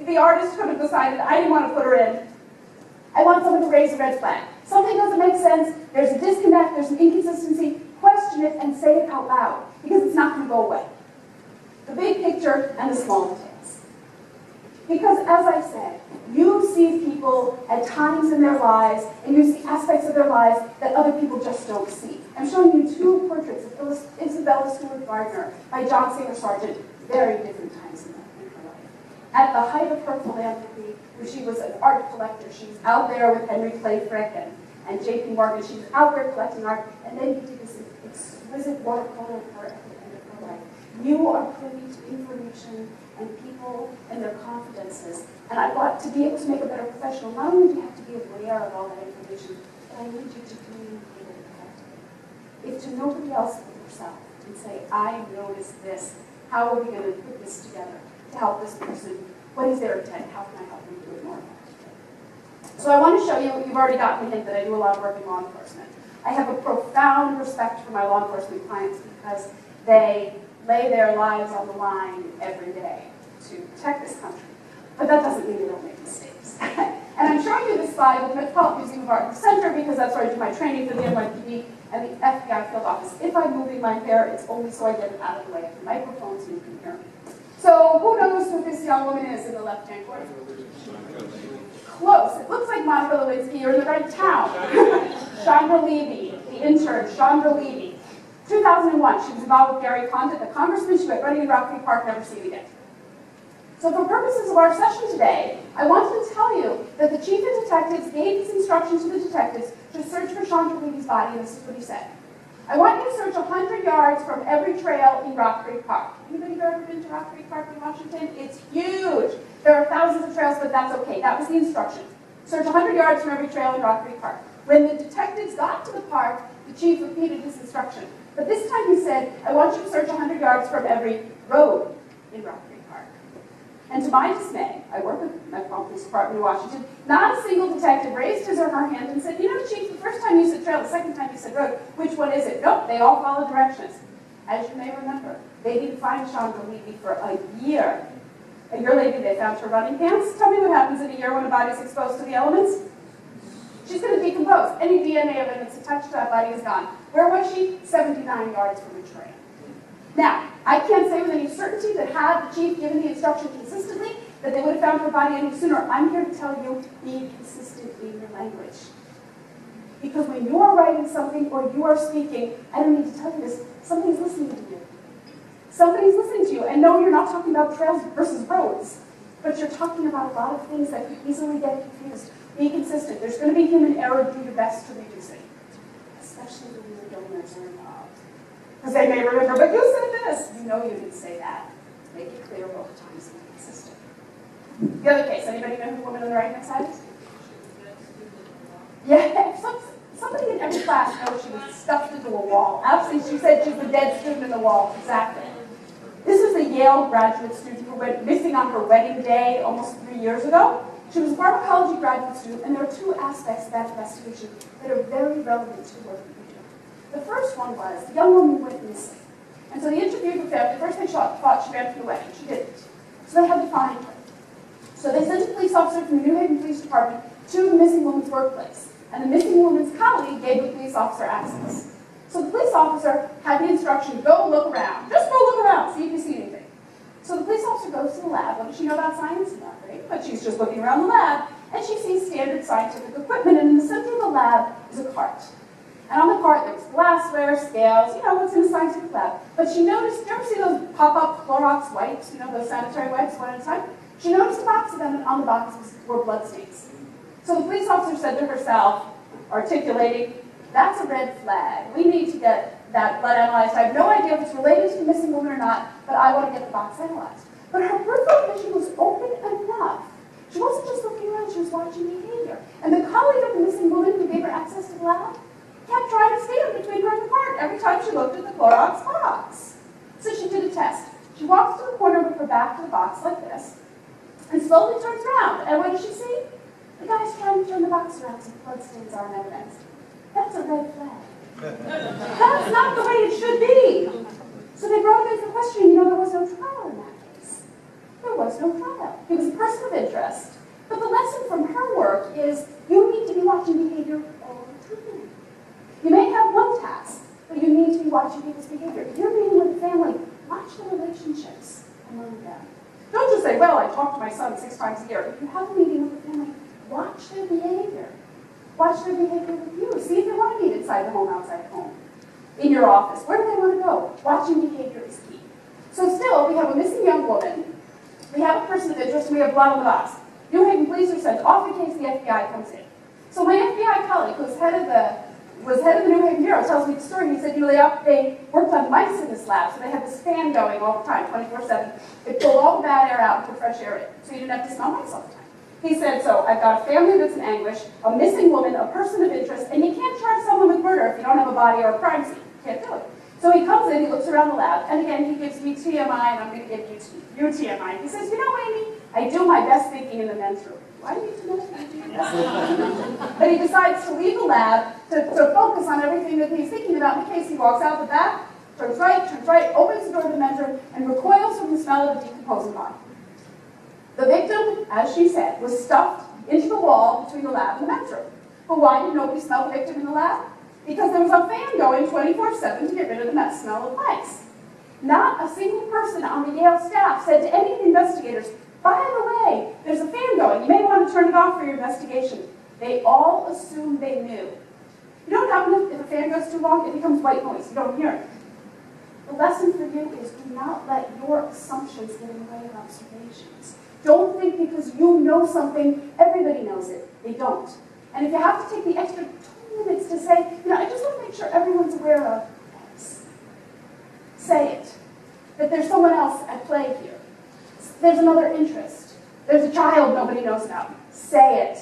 [SPEAKER 2] The artist could have decided, I didn't want to put her in. I want someone to raise a red flag. Something doesn't make sense, there's a disconnect, there's an inconsistency, question it and say it out loud, because it's not going to go away. The big picture and the small details. Because as I said, you see people at times in their lives, and you see aspects of their lives that other people just don't see. I'm showing you 2 portraits of Isabella Stewart Gardner by John Singer Sargent, very different times in her life. At the height of her philanthropy, when she was an art collector, she was out there with Henry Clay Frick and J.P. Morgan. She was out there collecting art, and then he did this exquisite watercolor of her at the end of her life. You are privy to information and people and their confidences. And I want to be able to make a better professional. Not only do you have to be aware of all that information, but I need you to communicate it effectively. If to nobody else but yourself, and say, I noticed this. How are we going to put this together to help this person? What is their intent? How can I help them do it more effectively? So I want to show you, you've already gotten the hint that I do a lot of work in law enforcement. I have a profound respect for my law enforcement clients because they lay their lives on the line every day to protect this country. But that doesn't mean they don't make mistakes. And I'm showing you this slide with the Metropolitan Museum of Art and Center because that's where I do my training for the NYPD and the FBI field office. If I'm moving my hair, it's only so I get it out of the way of the microphone so you can hear me. So who knows who this young woman is in the left-hand corner? Close. It looks like Monica Lewinsky. You're in the right town. Chandra Levy, the intern, Chandra Levy. 2001, she was involved with Gary Condit, the congressman. She went running in Rock Creek Park, never seen again. So for purposes of our session today, I wanted to tell you that the chief of detectives gave his instructions to the detectives to search for Chandra Levy's body, and this is what he said. I want you to search 100 yards from every trail in Rock Creek Park. Anybody ever been to Rock Creek Park in Washington? It's huge. There are thousands of trails, but that's okay. That was the instruction. Search 100 yards from every trail in Rock Creek Park. When the detectives got to the park, the chief repeated his instruction. But this time he said, I want you to search 100 yards from every road in Rock Creek Park. And to my dismay, I work with the Metropolitan Police Department in Washington, not a single detective raised his or her hand and said, you know, Chief, the first time you said trail, the second time you said road, which one is it? Nope, they all followed directions. As you may remember, they didn't find Chandra Levy for a year. A year later, they found her running pants. Tell me what happens in a year when a body's exposed to the elements. She's going to decompose. Any DNA evidence attached to that body is gone. Where was she? 79 yards from a trail. Now, I can't say with any certainty that had the chief given the instruction consistently, that they would have found her body any sooner. I'm here to tell you, be consistent in your language. Because when you're writing something or you are speaking, I don't need to tell you this, somebody's listening to you. Somebody's listening to you. And no, you're not talking about trails versus roads, but you're talking about a lot of things that could easily get confused. Be consistent. There's going to be human error. Do your best to reduce it, especially when the donors are involved. Because they may remember, but you said this. You know you didn't say that. Make it clear both times and be consistent. The other case, anybody know who the woman on the right-hand side is? Yeah, somebody in every class knows she was stuffed into a wall. Absolutely, she said she's the dead student in the wall. Exactly. This was a Yale graduate student who went missing on her wedding day almost 3 years ago. She was a pharmacology graduate student, and there are two aspects of that investigation that are very relevant to the work that we do. The first one was the young woman went missing. And so they interviewed her family. First they thought she ran from the wedding. She didn't. So they had to find her. So they sent a police officer from the New Haven Police Department to the missing woman's workplace. And the missing woman's colleague gave the police officer access. So the police officer had the instruction, go look around. Just go look around, see if you see anything. So the police officer goes to the lab. What does she know about science? Not great, but she's just looking around the lab, and she sees standard scientific equipment, and in the center of the lab is a cart. And on the cart, there's glassware, scales, you know, what's in a scientific lab. But she noticed, you ever see those pop-up Clorox wipes, you know, those sanitary wipes one at a time? She noticed a box of them, and on the box were blood stains. So the police officer said to herself, articulating, that's a red flag. We need to get that blood analyzed. I have no idea if it's related to the missing woman or not, but I want to get the box analyzed. But her peripheral vision was open enough. She wasn't just looking around, she was watching behavior. And the colleague of the missing woman who gave her access to the lab kept trying to stand between her and the cart every time she looked at the Clorox box. So she did a test. She walks to the corner with her back to the box like this, and slowly turns around. And what does she see? The guy's trying to turn the box around so bloodstains aren't evidence. That's a red flag. That's not the way it should be. So they brought him in for questioning. You know, there was no trial in that case. There was no trial. He was a person of interest. But the lesson from her work is you need to be watching behavior all the time. You may have one task, but you need to be watching people's behavior. If you're meeting with a family, watch the relationships among them. Don't just say, well, I talk to my son 6 times a year. If you have a meeting with a family, watch their behavior. Watch their behavior with you. See if they want to meet inside the home, outside the home. In your office. Where do they want to go? Watching behavior is key. So still, we have a missing young woman. We have a person of interest, and we have blood on the box. New Haven police are sent off in case the FBI comes in. So my FBI colleague, who was head of the New Haven Bureau, tells me the story. He said, you know, they worked on mice in this lab, so they had this fan going all the time, 24/7. It pulled all the bad air out and put fresh air in, so you didn't have to smell mice all the time. He said, so I've got a family that's in anguish, a missing woman, a person of interest, and you can't charge someone with murder if you don't have a body or a crime scene. You can't do it. So he comes in, he looks around the lab, and again, he gives me TMI, and I'm going to give you TMI. He says, you know, Amy, I do my best thinking in the men's room. Why do you need to know that I do your best thinking? But he decides to leave the lab to focus on everything that he's thinking about in case he walks out the back, turns right, opens the door to the men's room, and recoils from the smell of a decomposing body. The victim, as she said, was stuffed into the wall between the lab and the men's room. But why did nobody smell the victim in the lab? Because there was a fan going 24/7 to get rid of the mess smell of mice. Not a single person on the Yale staff said to any of the investigators, by the way, there's a fan going. You may want to turn it off for your investigation. They all assumed they knew. You know what happens if a fan goes too long? It becomes white noise. You don't hear it. The lesson for you is do not let your assumptions get in the way of observations. Don't think because you know something, everybody knows it. They don't. And if you have to take the extra 2 minutes to say, you know, I just want to make sure everyone's aware of X. Say it. That there's someone else at play here. There's another interest. There's a child nobody knows about. Say it.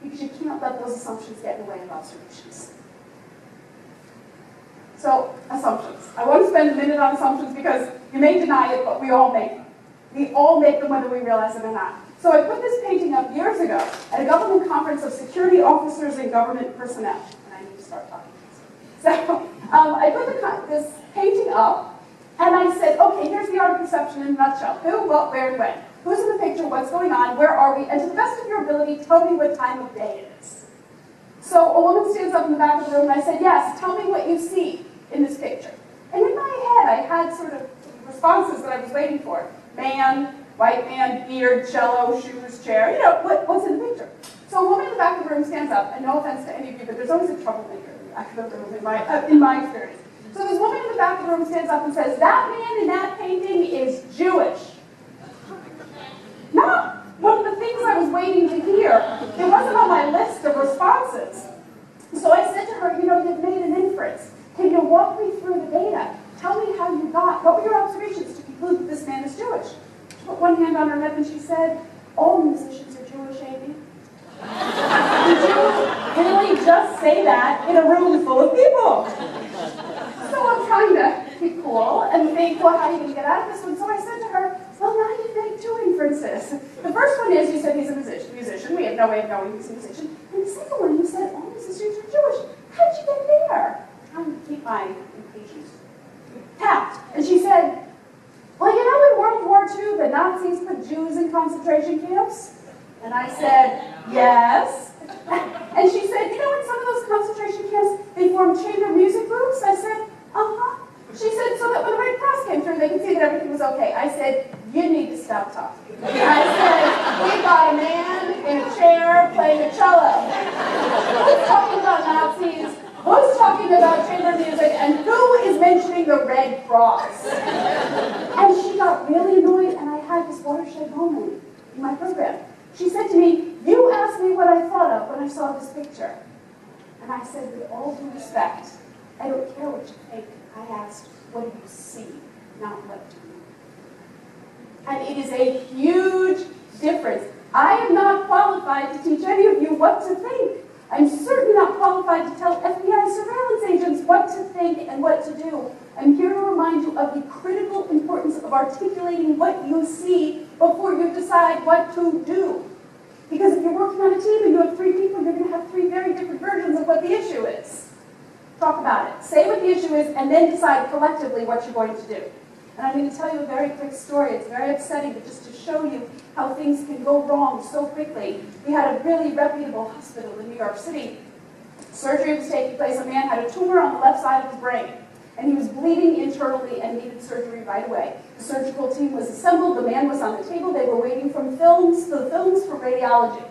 [SPEAKER 2] Because you can't let those assumptions get in the way of observations. So, assumptions. I want to spend a minute on assumptions because you may deny it, but we all make them. We all make them whether we realize it or not. So I put this painting up years ago at a government conference of security officers and government personnel. And I need to start talking. So I put this painting up, and I said, okay, here's the art of perception in a nutshell. Who, what, where, and when. Who's in the picture, what's going on, where are we, and to the best of your ability, tell me what time of day it is. So a woman stands up in the back of the room, and I said, yes, tell me what you see in this picture. And in my head, I had sort of responses that I was waiting for. Man, white man, beard, cello, shoes, chair, you know, what's in the picture. So a woman in the back of the room stands up, and no offense to any of you, but there's always a troublemaker in the back of the room in my experience. So this woman in the back of the room stands up and says, that man in that painting is Jewish. Not one of the things I was waiting to hear. It wasn't on my list of responses. So I said to her, you know, you've made an inference. Can you walk me through the data? Tell me how you got, what were your observations to conclude that this man is Jewish? She put one hand on her head and she said, all musicians are Jewish, Amy. really just say that in a room full of people? So I'm trying to keep cool and think, well, how are you going to get out of this one? So I said to her, well, now you've made two inferences. The first one is, you said he's a musician. We have no way of knowing he's a musician. And the second one, you said all musicians are Jewish. How'd you get there? I'm trying to keep my impatience tapped. And she said, well, you know, in World War II, the Nazis put Jews in concentration camps? And I said, yes. And she said, you know, in some of those concentration camps, they formed chamber music groups? I said, uh-huh. She said, so that when the Red Cross came through, they could see that everything was okay. I said, you need to stop talking. I said, we got a man in a chair playing a cello. Who's talking about Nazis? Who's talking about chamber music? And who is mentioning the Red Cross? And she got really annoyed, and I had this watershed moment in my program. She said to me, you asked me what I thought of when I saw this picture. And I said, with all due respect, I don't care what you think. I asked, what do you see, not what do you know? And it is a huge difference. I am not qualified to teach any of you what to think. I'm certainly not qualified to tell FBI surveillance agents what to think and what to do. I'm here to remind you of the critical importance of articulating what you see before you decide what to do. Because if you're working on a team and you have 3 people, you're going to have 3 very different versions of what the issue is. Talk about it. Say what the issue is, and then decide collectively what you're going to do. And I'm going to tell you a very quick story. It's very upsetting, but just to show you how things can go wrong so quickly. We had a really reputable hospital in New York City. Surgery was taking place. A man had a tumor on the left side of his brain, and he was bleeding internally and needed surgery right away. The surgical team was assembled. The man was on the table. They were waiting for the films for radiology.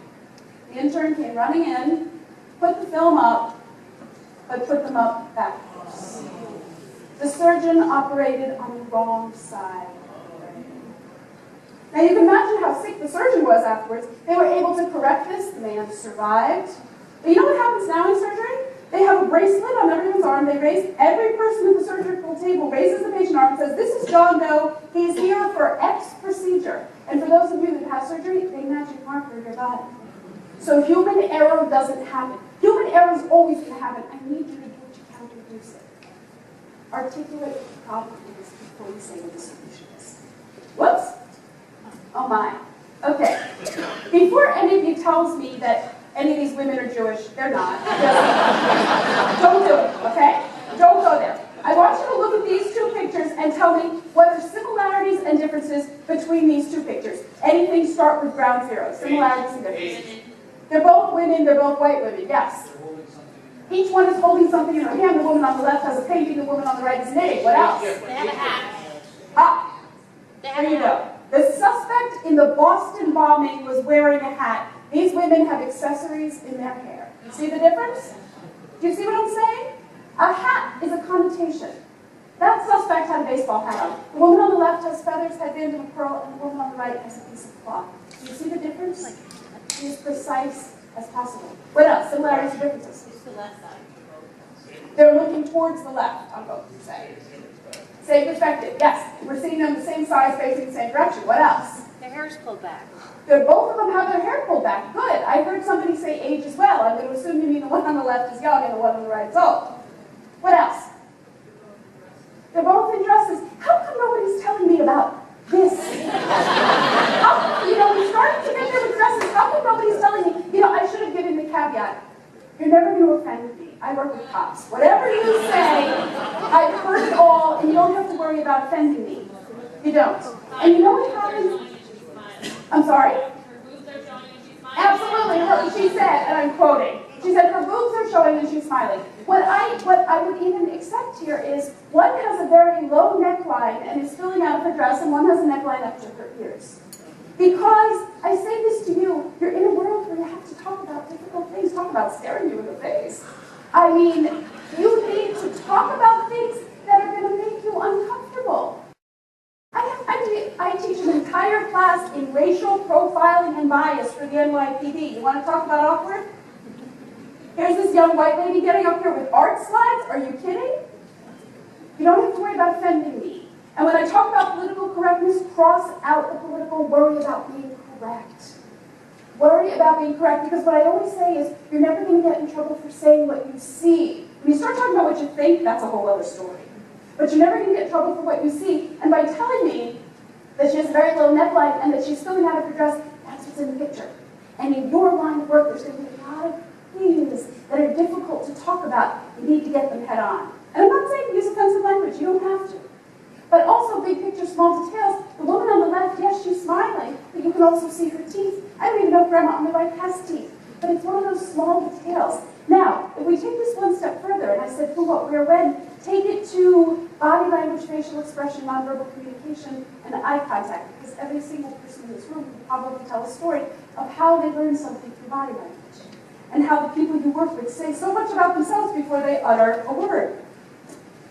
[SPEAKER 2] The intern came running in, put the film up, but put them up backwards. The surgeon operated on the wrong side. Now you can imagine how sick the surgeon was afterwards. They were able to correct this. The man survived. But you know what happens now in surgery? They have a bracelet on everyone's arm. They raise, every person at the surgical table raises the patient arm and says, this is John Doe. He's here for X procedure. And for those of you that have surgery, they magic marker your body. So human error doesn't happen. Human error is always going to happen. I need you to do what you can to reduce it. Articulate what the problem is before we say what the solution is. Whoops. Oh my. Okay. Before any of you tells me that any of these women are Jewish, they're not. Just don't do it, okay? Don't go there. I want you to look at these 2 pictures and tell me what are similarities and differences between these 2 pictures. Anything start with ground zero. Similarities and differences. They're both women, they're both white women, yes. Each one is holding something in her hand. The woman on the left has a painting, the woman on the right is knitting. What else?
[SPEAKER 3] They have a hat.
[SPEAKER 2] Ah, there you go. The suspect in the Boston bombing was wearing a hat. These women have accessories in their hair. You see the difference? Do you see what I'm saying? A hat is a connotation. That suspect had a baseball hat on. The woman on the left has feathers, headband, and a pearl, and the woman on the right has a piece of cloth. Do you see the difference? Be as precise as possible. What else? Similarities and differences.
[SPEAKER 3] It's the left side.
[SPEAKER 2] They're looking towards the left on both sides. Same perspective. Yes, we're sitting on the same side, facing the same direction. What else?
[SPEAKER 3] Their hair's pulled back.
[SPEAKER 2] Both of them have their hair pulled back. Good. I heard somebody say age as well. I'm going to assume you mean the one on the left is young and the one on the right is old. What else? They're both in dresses. How come nobody's telling me about this? We started to get there with dresses. How come nobody's telling me? I should have given the caveat. You're never going to offend me. I work with cops. Whatever you say, I've heard it all, and you don't have to worry about offending me. You don't. And you know what happens? I'm sorry? Absolutely. She said, and I'm quoting, she said her boobs are showing and she's smiling. What I would even accept here is one has a very low neckline and is filling out of her dress, and one has a neckline up to her ears. Because, I say this to you, you're in a world where you have to talk about difficult things, talk about staring you in the face. I mean, you need to talk about things that are going to make you uncomfortable. I teach an entire class in racial profiling and bias for the NYPD. You want to talk about awkward? Here's this young white lady getting up here with art slides. Are you kidding? You don't have to worry about offending me. And when I talk about political correctness, cross out the political, worry about being correct. Worry about being correct, because what I always say is you're never going to get in trouble for saying what you see. When you start talking about what you think, that's a whole other story. But you're never going to get in trouble for what you see. And by telling me that she has a very low neckline and that she's filling out of her dress, that's what's in the picture. And in your line of work, there's going to be a lot of things that are difficult to talk about. You need to get them head on. And I'm not saying use offensive language. You don't have to. But also big picture, small details. The woman on the left, yes, she's smiling, but you can also see her teeth. I don't even know if Grandma on the right has teeth. But it's one of those small details. Now, if we take this one step further, and I said who, what, where, when, take it to body language, facial expression, nonverbal communication, and eye contact, because every single person in this room can probably tell a story of how they learn something through body language, and how the people you work with say so much about themselves before they utter a word.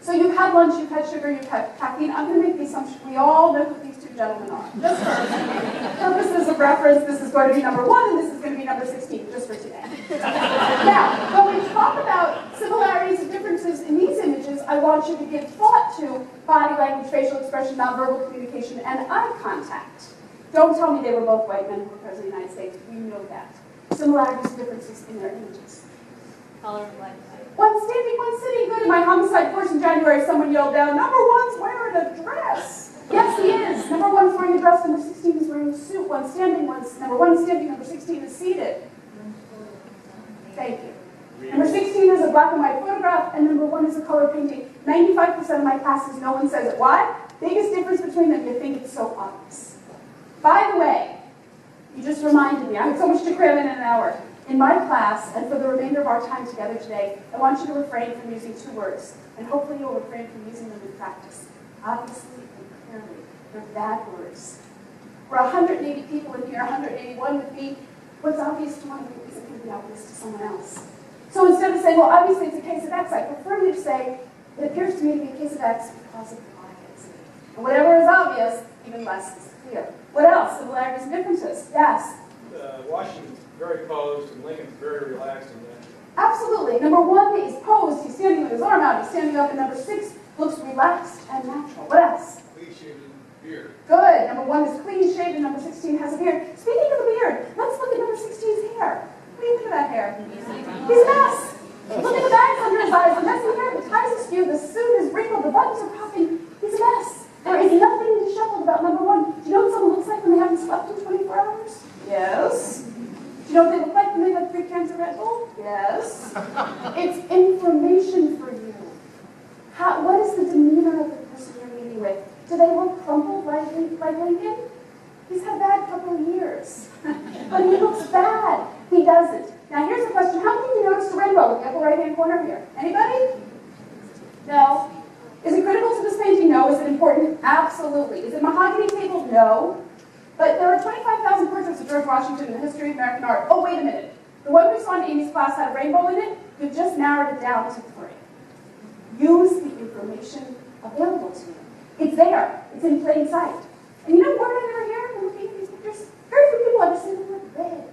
[SPEAKER 2] So you've had lunch, you've had sugar, you've had caffeine. I'm going to make the assumption we all know who these two gentlemen are. Just for purposes of reference, this is going to be number 1, and this is going to be number 16, just for today. Now, when we talk about similarities and differences in these images, I want you to give thought to body language, facial expression, nonverbal communication, and eye contact. Don't tell me they were both white men who were president of the United States. We know that. Similarities and differences in their images.
[SPEAKER 3] Color of life.
[SPEAKER 2] One standing, one sitting. Good. In my homicide course in January, someone yelled down, "Number 1's wearing a dress." Yes, he is. Number 1's wearing a dress. Number 16 is wearing a suit. One standing, number 1 is standing. Number 16 is seated. Thank you. Number 16 is a black and white photograph, and number 1 is a color painting. 95% of my classes, no one says it. Why? Biggest difference between them, you think it's so obvious. By the way, you just reminded me, I have so much to cram in an hour. In my class, and for the remainder of our time together today, I want you to refrain from using 2 words, and hopefully you'll refrain from using them in practice. Obviously and clearly, they're bad words. We're 180 people in here, 181 with me. What's obvious to one of you isn't going to be obvious to someone else. So instead of saying, well, obviously it's a case of X, I prefer you to say, it appears to me to be a case of X because of Y and Z. And whatever is obvious, even less is clear. What else? Similarities and differences. Yes?
[SPEAKER 4] Washington's very posed and Lincoln's very relaxed and natural.
[SPEAKER 2] Absolutely. Number 1 is posed. He's standing with his arm out. He's standing up. And number 6 looks relaxed and natural. What else?
[SPEAKER 4] Clean-shaven beard.
[SPEAKER 2] Good. Number 1 is clean shaved and number 16 has a beard. Speaking of the beard, let's look at number 16's hair. What do you think of that hair? He's a mess. Look at the bags under his eyes. The messy hair, the ties askew, the suit is wrinkled, the buttons are popping. He's a mess. There is nothing disheveled about number 1. Do you know what someone looks like when they haven't slept in 24 hours? Yes. Do you know what they look like when they've had 3 cans of Red Bull? Yes. It's information for you. What is the demeanor of the person you're meeting with? Do they look crumpled like Lincoln? He's had a bad couple of years. But he looks bad. He doesn't. Now here's the question. How many of you noticed a rainbow in the upper right-hand corner here? Anybody? No. Is it critical to this painting? No. Is it important? Absolutely. Is it mahogany table? No. But there are 25,000 portraits of George Washington in the history of American art. Oh, wait a minute. The one we saw in Amy's class had a rainbow in it. You've just narrowed it down to 3. Use the information available to you. It's there. It's in plain sight. And you know what I never hear when looking at these pictures? Very few people understand the word red.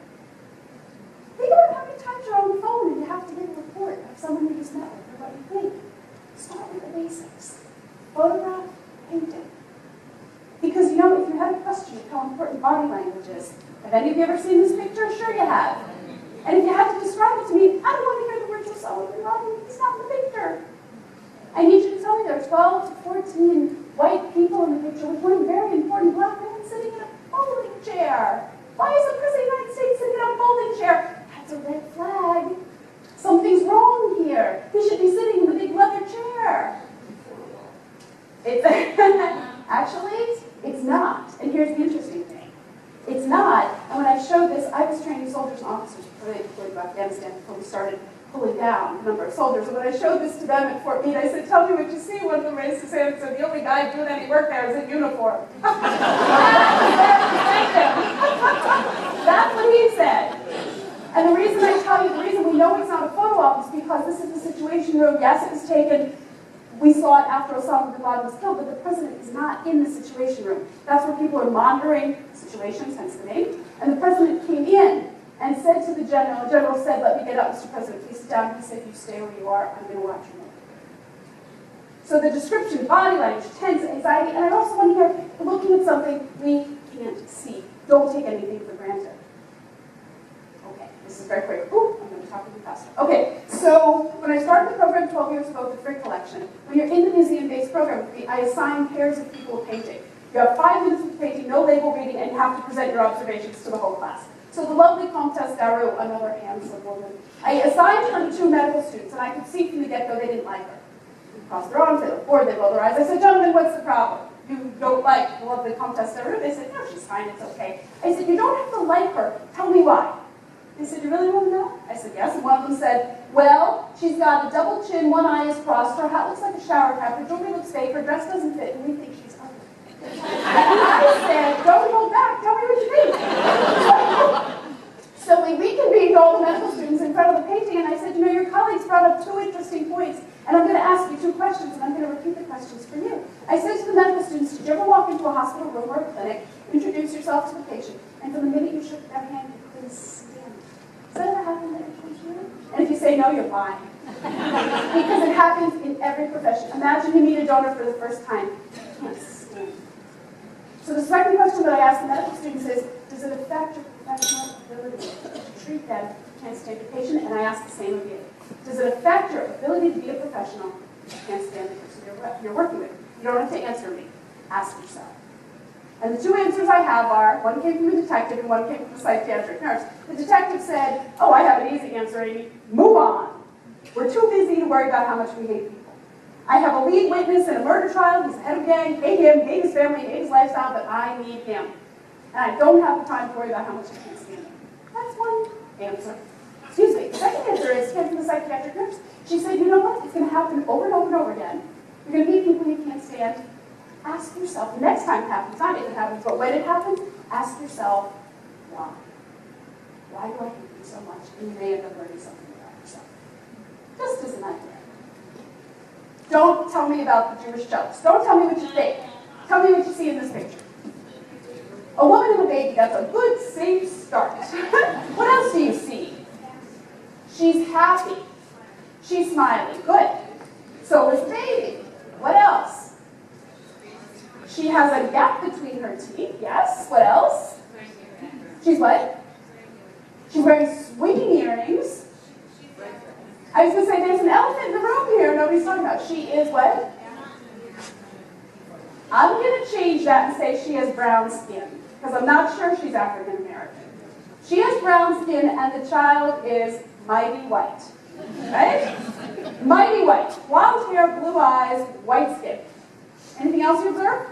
[SPEAKER 2] Think about how many times you're on the phone and you have to give a report of someone you just met with or what you think. Start with the basics. Photograph, painting. Because, you know, if you had a question of how important body language is, have any of you ever seen this picture? Sure you have. And if you had to describe it to me, I don't want to hear the words of someone who's not in the picture. I need you to tell me there are 12 to 14 white people in the picture with one very important black man sitting in a folding chair. Why is the President of the United States sitting in a folding chair? That's a red flag. Something's wrong here. He should be sitting in the big leather chair. Actually, it's not. And here's the interesting thing. It's not. And when I showed this, I was training soldiers and officers before they deployed to Afghanistan, before we started pulling down the number of soldiers. And when I showed this to them at Fort Meade, I said, tell me what you see. One of them raised his hand and said, the only guy doing any work there is in uniform. That's what he said. And the reason I tell you, the reason we know it's not a photo op is because this is the Situation Room. Yes, it was taken. We saw it after Osama bin Laden was killed, but the president is not in the Situation Room. That's where people are monitoring situations, hence the name. And the president came in and said to the general, said, let me get up, Mr. President, please sit down. He said, you stay where you are, I'm going to watch you move. So the description, body language, tense, anxiety, and I also want to hear, looking at something we can't see. Don't take anything for granted. This is very quick. Ooh, I'm going to talk a bit faster. Okay, so when I started the program 12 years ago with the Frick Collection, when you're in the museum-based program, I assign pairs of people painting. You have 5 minutes of painting, no label reading, and you have to present your observations to the whole class. So the lovely Comtesse Darroux, another handsome woman, I assigned her to 2 medical students, and I could see from the get-go they didn't like her. They crossed their arms, they looked bored, they rolled their eyes. I said, gentlemen, what's the problem? You don't like the lovely Comtesse Darroux? They said, no, she's fine, it's okay. I said, you don't have to like her. Tell me why. They said, you really want to know? I said, yes. And one of them said, well, she's got a double chin, one eye is crossed, her hat looks like a shower cap, her jewelry looks fake, her dress doesn't fit, and we think she's ugly. And I said, don't hold back, tell me what you think. So we reconvened all the medical students in front of the painting, and I said, you know, your colleagues brought up 2 interesting points, and I'm going to ask you 2 questions, and I'm going to repeat the questions for you. I said to the medical students, did you ever walk into a hospital room or a clinic, introduce yourself to the patient, and from the minute you shook their hand, you couldn't stand it? Does that ever happen to you? And if you say no, you're lying. Because it happens in every profession. Imagine you meet a donor for the first time. You can't stand it. So the second question that I ask the medical students is, does it affect your professional ability to treat them if you can't stand your patient? And I ask the same of you. Does it affect your ability to be a professional if you can't stand the person you're working with? You don't have to answer me. Ask yourself. And the 2 answers I have are, one came from a detective and one came from a psychiatric nurse. The detective said, oh, I have an easy answer, Amy. Move on. We're too busy to worry about how much we hate people. I have a lead witness in a murder trial. He's the head of a gang. Hate him, hate his family, hate his lifestyle, but I need him. And I don't have the time to worry about how much I can't stand him. That's one answer. Excuse me. The second answer is came from the psychiatric nurse. She said, you know what? It's going to happen over and over and over again. You're going to meet people you can't stand. Ask yourself, the next time it happens, not if it happens, but when it happens, ask yourself, why? Why do I hate you so much? And you may end up learning something about yourself. Just as an idea. Don't tell me about the Jewish jokes. Don't tell me what you think. Tell me what you see in this picture. A woman and a baby, that's a good, safe start. What else do you see? She's happy. She's smiling. Good. So is the baby. What else? She has a gap between her teeth. Yes. What else? She's what? She's wearing swinging earrings. I was going to say, there's an elephant in the room here nobody's talking about. She is what? I'm going to change that and say she has brown skin, because I'm not sure she's African American. She has brown skin, and the child is mighty white. Right? Mighty white. Blonde hair, blue eyes, white skin. Anything else you observe?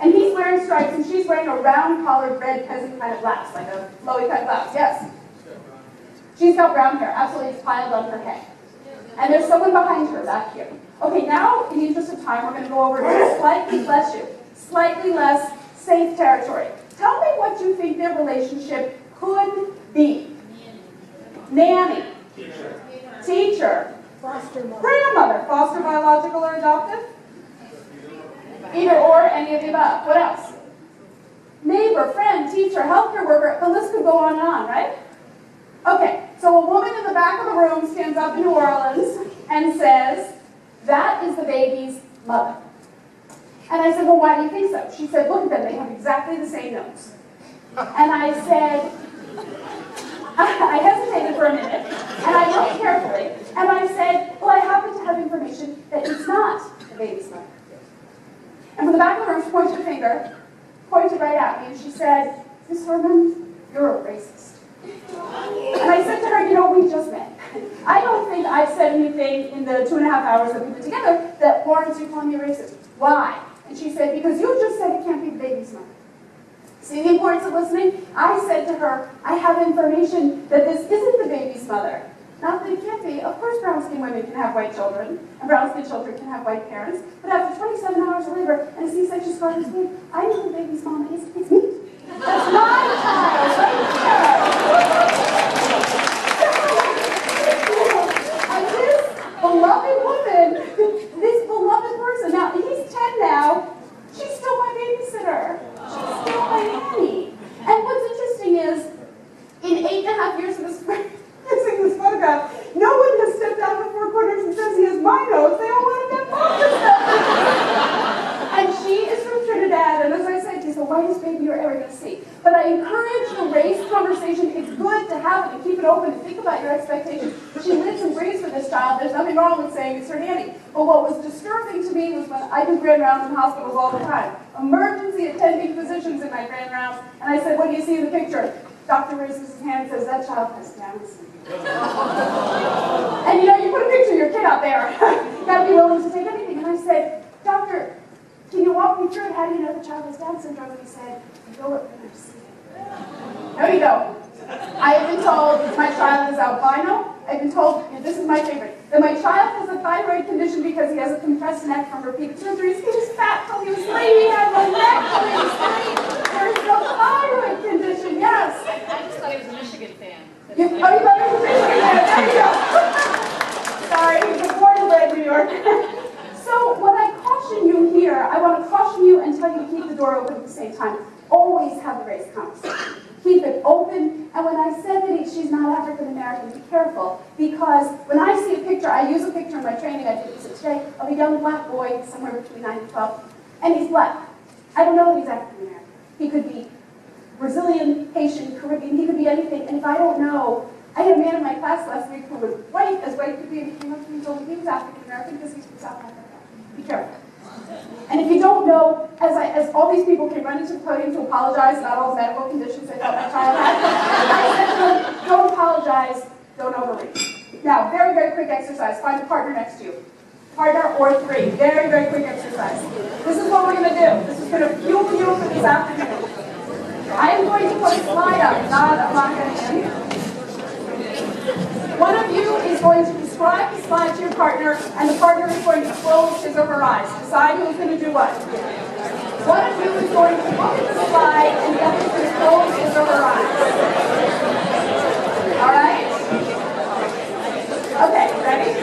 [SPEAKER 2] And he's wearing stripes, and she's wearing a round-collared red peasant kind of blouse, like a flowy kind of blouse. Yes? She's got brown hair. Absolutely, it's piled on her head. And there's someone behind her back here. Okay, now, in the interest of time, we're going to go over to slightly less safe territory. Tell me what you think their relationship could be. Nanny. Teacher. Grandmother. Foster, biological, or adoptive? Either or, any of the above. What else? Neighbor, friend, teacher, healthcare worker. The list could go on and on, right? Okay, so a woman in the back of the room stands up in New Orleans and says, that is the baby's mother. And I said, well, why do you think so? She said, look at them, they have exactly the same nose. And I said, I hesitated for a minute, and I looked carefully, and I said, well, I happen to have information that it's not the baby's mother. And from the back of the room, she pointed her finger, pointed right at me, and she said, Miss Herman, you're a racist. And I said to her, you know, we just met. I don't think I've said anything in the 2.5 hours that we've been together that warrants you calling me racist. Why? And she said, because you just said it can't be the baby's mother. See the importance of listening? I said to her, I have information that this isn't the baby's mother. Not that it can't be. Of course brown-skinned women can have white children, and brown-skinned children can have white parents, but after 27 hours of labor and a C-section scar to sleep, I know the baby's mom is. It's me. That's my child, right there. And this beloved woman, this beloved person, now he's 10 now, she's still my babysitter. She's still my nanny. And what's interesting is, in 8.5 years of this using this photograph, no one has stepped out of the 4 corners and says he has my nose. They all want to get focused. And she is from Trinidad, and as I said, she's the whitest baby you're ever going to see. But I encourage the race conversation. It's good to have it and keep it open and think about your expectations. She lives and breathes with this child. There's nothing wrong with saying it's her nanny. But what was disturbing to me was when I do grand rounds in hospitals all the time. Emergency attending physicians in my grand rounds. And I said, what do you see in the picture? Doctor raises his hand and says, that child has Down syndrome. And you know, you put a picture of your kid out there. You gotta be willing to take anything. And I said, doctor, can you walk me through it? How do you know the child has Down syndrome? And he said, you know it when I see it. No, you don't. I have been told that my child is albino. I've been told, and this is my favorite, that my child has a thyroid condition because he has a compressed neck from repeated surgeries. He was fat till he was 3. He had no neck till he was 3. There is no thyroid condition, yes.
[SPEAKER 3] I just thought he was a Michigan fan.
[SPEAKER 2] You thought he was a Michigan fan. There you go. Sorry, he was born and bred in New York. So when I caution you here, I want to caution you and tell you to keep the door open at the same time. Always have the race conversation. Keep it open. And when I said that she's not African American, be careful. Because when I see a picture, I use a picture in my training, I did this today, of a young black boy, somewhere between 9 and 12, and he's black. I don't know that he's African American. He could be Brazilian, Haitian, Caribbean, he could be anything. And if I don't know, I had a man in my class last week who was white could be, and he came up to me and told me he was African American because he's from South Africa. Be careful. And if you don't know, as all these people came running to the podium to apologize about all the medical conditions they thought my child had, I said to them, don't apologize, don't overreach. Now, very, very quick exercise. Find a partner next to you. Partner or 3. Very, very quick exercise. This is what we're going to do. This is going to fuel you for this afternoon. I am going to put a slide up. I'm not going to end. One of you is going to describe the slide to your partner, and the partner is going to close his or her eyes. Decide who's going to do what. One of you is going to look at the slide, and the other is going to close his or her eyes. All right? Okay, ready?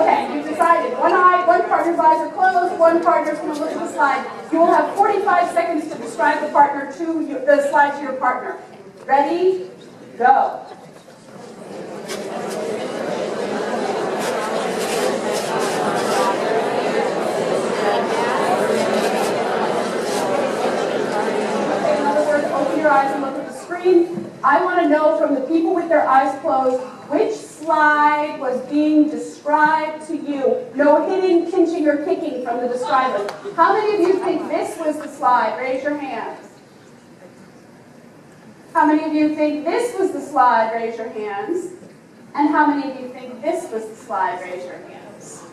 [SPEAKER 2] Okay, you've decided. One partner's eyes are closed, one partner's going to look at the slide. You will have 45 seconds to describe the partner to the slide to your partner. Ready? Go. In other words, open your eyes and look at the screen. I want to know from the people with their eyes closed which slide was being described to you. No hitting, pinching, or kicking from the describer. How many of you think this was the slide? Raise your hands. How many of you think this was the slide? Raise your hands. And how many of you think this was the slide? Raise your hands.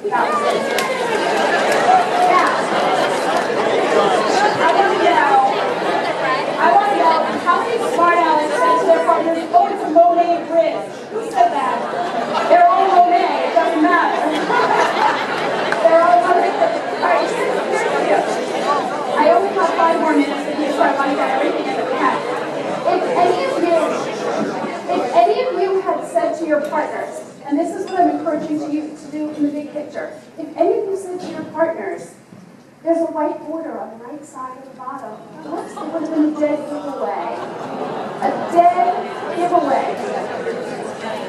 [SPEAKER 2] Yeah. I want to know how many smart alecks said to their partners, oh, it's a Monet bridge. Who said that? They're all Monet. It doesn't matter. They're all Monet. All right, here's the deal. I only have 5 more minutes with you, so I want to get everything in that we have. If any of you had said to your partners, and this is what I'm encouraging you to do in the big picture, if any of you said to your partners, there's a white border on the right side of the bottom, whoops, it would have been a dead giveaway. A dead giveaway.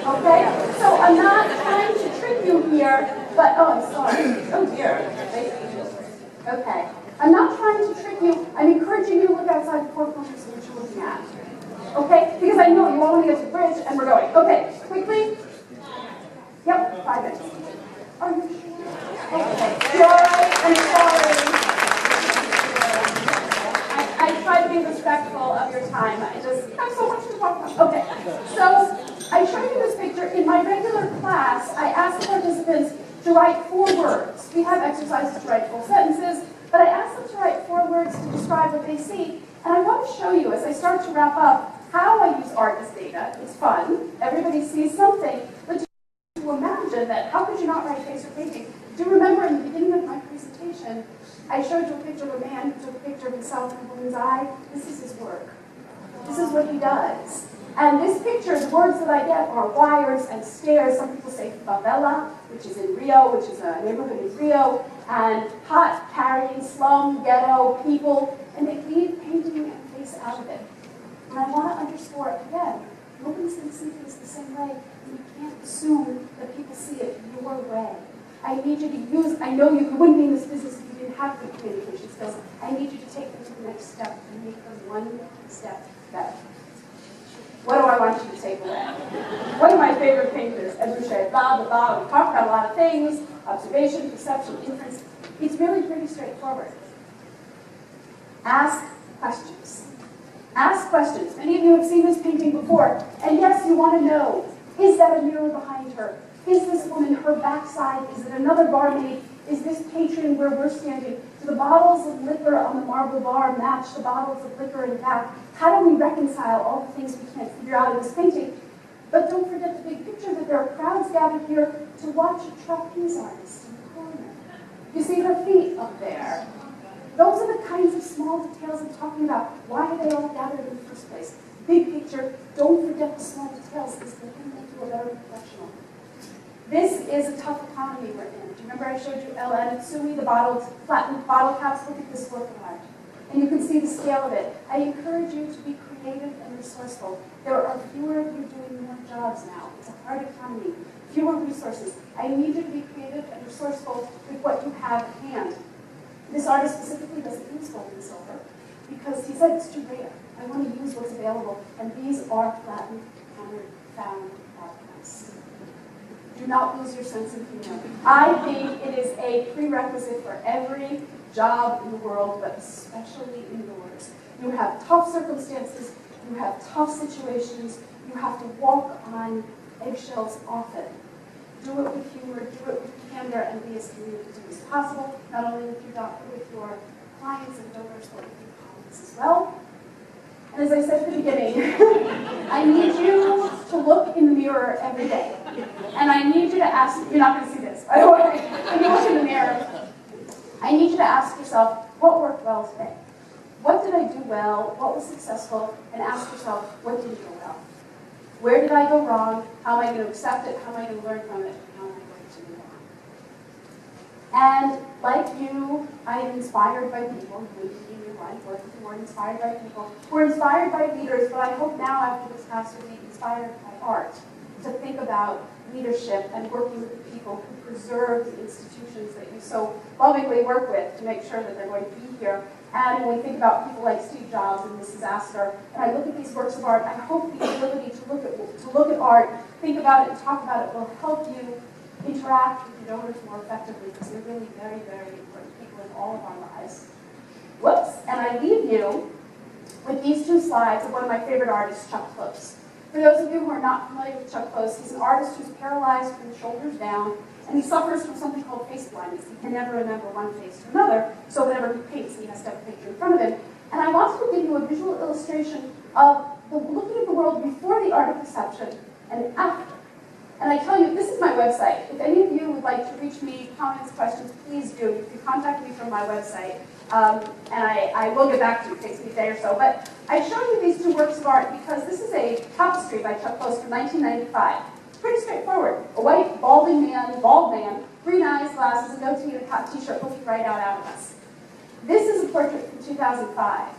[SPEAKER 2] Okay? So I'm not trying to trick you here, but, oh, I'm sorry. Oh dear. Okay. I'm not trying to trick you. I'm encouraging you to look outside the 4 corners of what you're looking at. Okay? Because I know you all want to get to the bridge, and we're going. Okay, quickly. Yep, 5 minutes. Are you sure? Okay. You're all right? I'm sorry. I try to be respectful of your time. I have so much to talk about. Okay. So, I showed you this picture. In my regular class, I asked the participants to write 4 words. We have exercises to write full sentences, but I asked them to write 4 words to describe what they see. And I want to show you, as I start to wrap up, how I use art as data. It's fun. Everybody sees something. But to imagine that, how could you not write face or painting? Do you remember in the beginning of my presentation, I showed you a picture of a man who took a picture of himself in a woman's eye? This is his work. This is what he does. And this picture, the words that I get are wires and stairs. Some people say favela, which is in Rio, which is a neighborhood in Rio, and hot, carrying, slum, ghetto, people, and they leave painting and face out of it. And I want to underscore again, nobody's going to see things the same way, and you can't assume that people see it your way. I need you to use, I know you wouldn't be in this business if you didn't have have good communication skills. I need you to take them to the next step and make them one step better. What do I want you to take away? One of my favorite painters, Boucher, blah, blah, blah. We talked about a lot of things, observation, perception, inference. It's really pretty straightforward. Ask questions. Ask questions. Many of you have seen this painting before, and yes, you want to know, is that a mirror behind her? Is this woman her backside? Is it another barmaid? Is this patron where we're standing? Do the bottles of liquor on the marble bar match the bottles of liquor in the back? How do we reconcile all the things we can't figure out in this painting? But don't forget the big picture that there are crowds gathered here to watch a trapeze artist in the corner. You see her feet up there. Those are the kinds of small details I'm talking about. Why are they all gathered in the first place? Big picture, don't forget the small details, because they can make you a better professional. This is a tough economy we're in. Do you remember I showed you El and Tsui, the flattened bottle caps? Look at this work of art. And you can see the scale of it. I encourage you to be creative and resourceful. There are fewer of you doing more jobs now. It's a hard economy. Fewer resources. I need you to be creative and resourceful with what you have at hand. This artist specifically doesn't use gold and silver because he said it's too rare. I want to use what's available, and these are flattened, hammered, found outcomes. Do not lose your sense of humor. I think it is a prerequisite for every job in the world, but especially indoors. You have tough circumstances, you have tough situations, you have to walk on eggshells often. Do it with humor, do it with candor, and be as communicative as possible, not only with your clients and donors, but with your colleagues as well. And as I said at the beginning, I need you to look in the mirror every day. And I need you to ask, you're not going to see this, by the way, when you look in the mirror, I need you to ask yourself, what worked well today? What did I do well? What was successful? And ask yourself, what didn't go well? Where did I go wrong? How am I going to accept it? How am I going to learn from it? How am I going to move on? And like you, I am inspired by people. You in your life, work with the word inspired by people. We're inspired by leaders, but I hope now after this class you'll be inspired by art to think about leadership and working with the people who preserve the institutions that you so lovingly work with to make sure that they're going to be here. And when we think about people like Steve Jobs and Mrs. Astor, and I look at these works of art, I hope the ability to look at art, think about it, and talk about it will help you interact with your donors more effectively, because they're really very, very important people in all of our lives. Whoops, and I leave you with these two slides of one of my favorite artists, Chuck Close. For those of you who are not familiar with Chuck Close, he's an artist who's paralyzed from the shoulders down, and he suffers from something called face blindness. He can never remember one face to another, so whenever he paints, he has to have a picture in front of him. And I wanted to give you a visual illustration of looking at the world before the art of perception and after. And I tell you, this is my website. If any of you would like to reach me, comments, questions, please do. You can contact me from my website. And I will get back to you. It takes me a day or so. But I showed you these two works of art because this is a tapestry by Chuck Close from 1995. Pretty straightforward. A white, bald man, green eyes, glasses, a goatee, and a cut t-shirt looking right out at us. This is a portrait from 2005.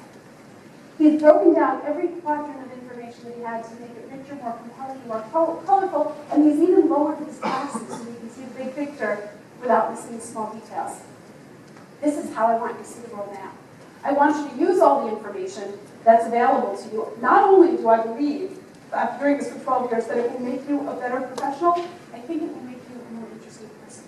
[SPEAKER 2] He's broken down every quadrant of information that he had to make it richer, more compelling, more colorful, and he's even lowered his glasses so you can see the big picture without missing the small details. This is how I want you to see the world now. I want you to use all the information that's available to you. Not only do I believe, after doing this for 12 years, that it will make you a better professional, I think it will make you a more interesting person.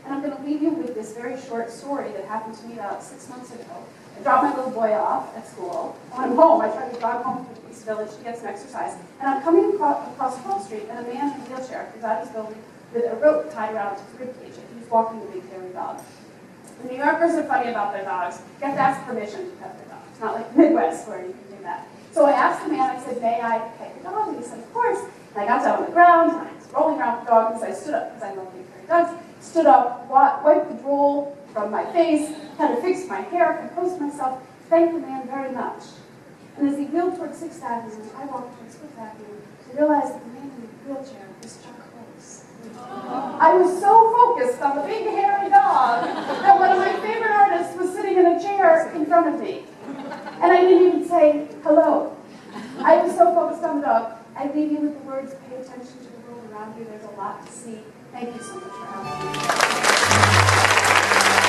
[SPEAKER 2] And I'm going to leave you with this very short story that happened to me about 6 months ago. I dropped my little boy off at school. When I'm home, I try to drive home from the East Village to get some exercise. And I'm coming across Wall Street, and a man in a wheelchair comes out of his building with a rope tied around his ribcage, and he's walking a big hairy dog. The New Yorkers are funny about their dogs. You have to ask permission to pet their dog. It's not like the Midwest where you can do that. So I asked the man, I said, may I pet your dog? And he said, of course. And I got down on the ground, and I was rolling around with the dog, and so I stood up, because I love big hairy dogs, stood up, wiped the drool from my face, kind of fixed my hair, composed myself, thanked the man very much. And as he wheeled towards 6th Avenue, I walked towards 5th Avenue, I realized that the man in the wheelchair was Chuck Close. I was so focused on the big hairy dog that one of my favorite artists was sitting in a chair in front of me. And I didn't even say hello. I was so focused on the dog. I leave you with the words, pay attention to the world around you. There's a lot to see. Thank you so much for having me.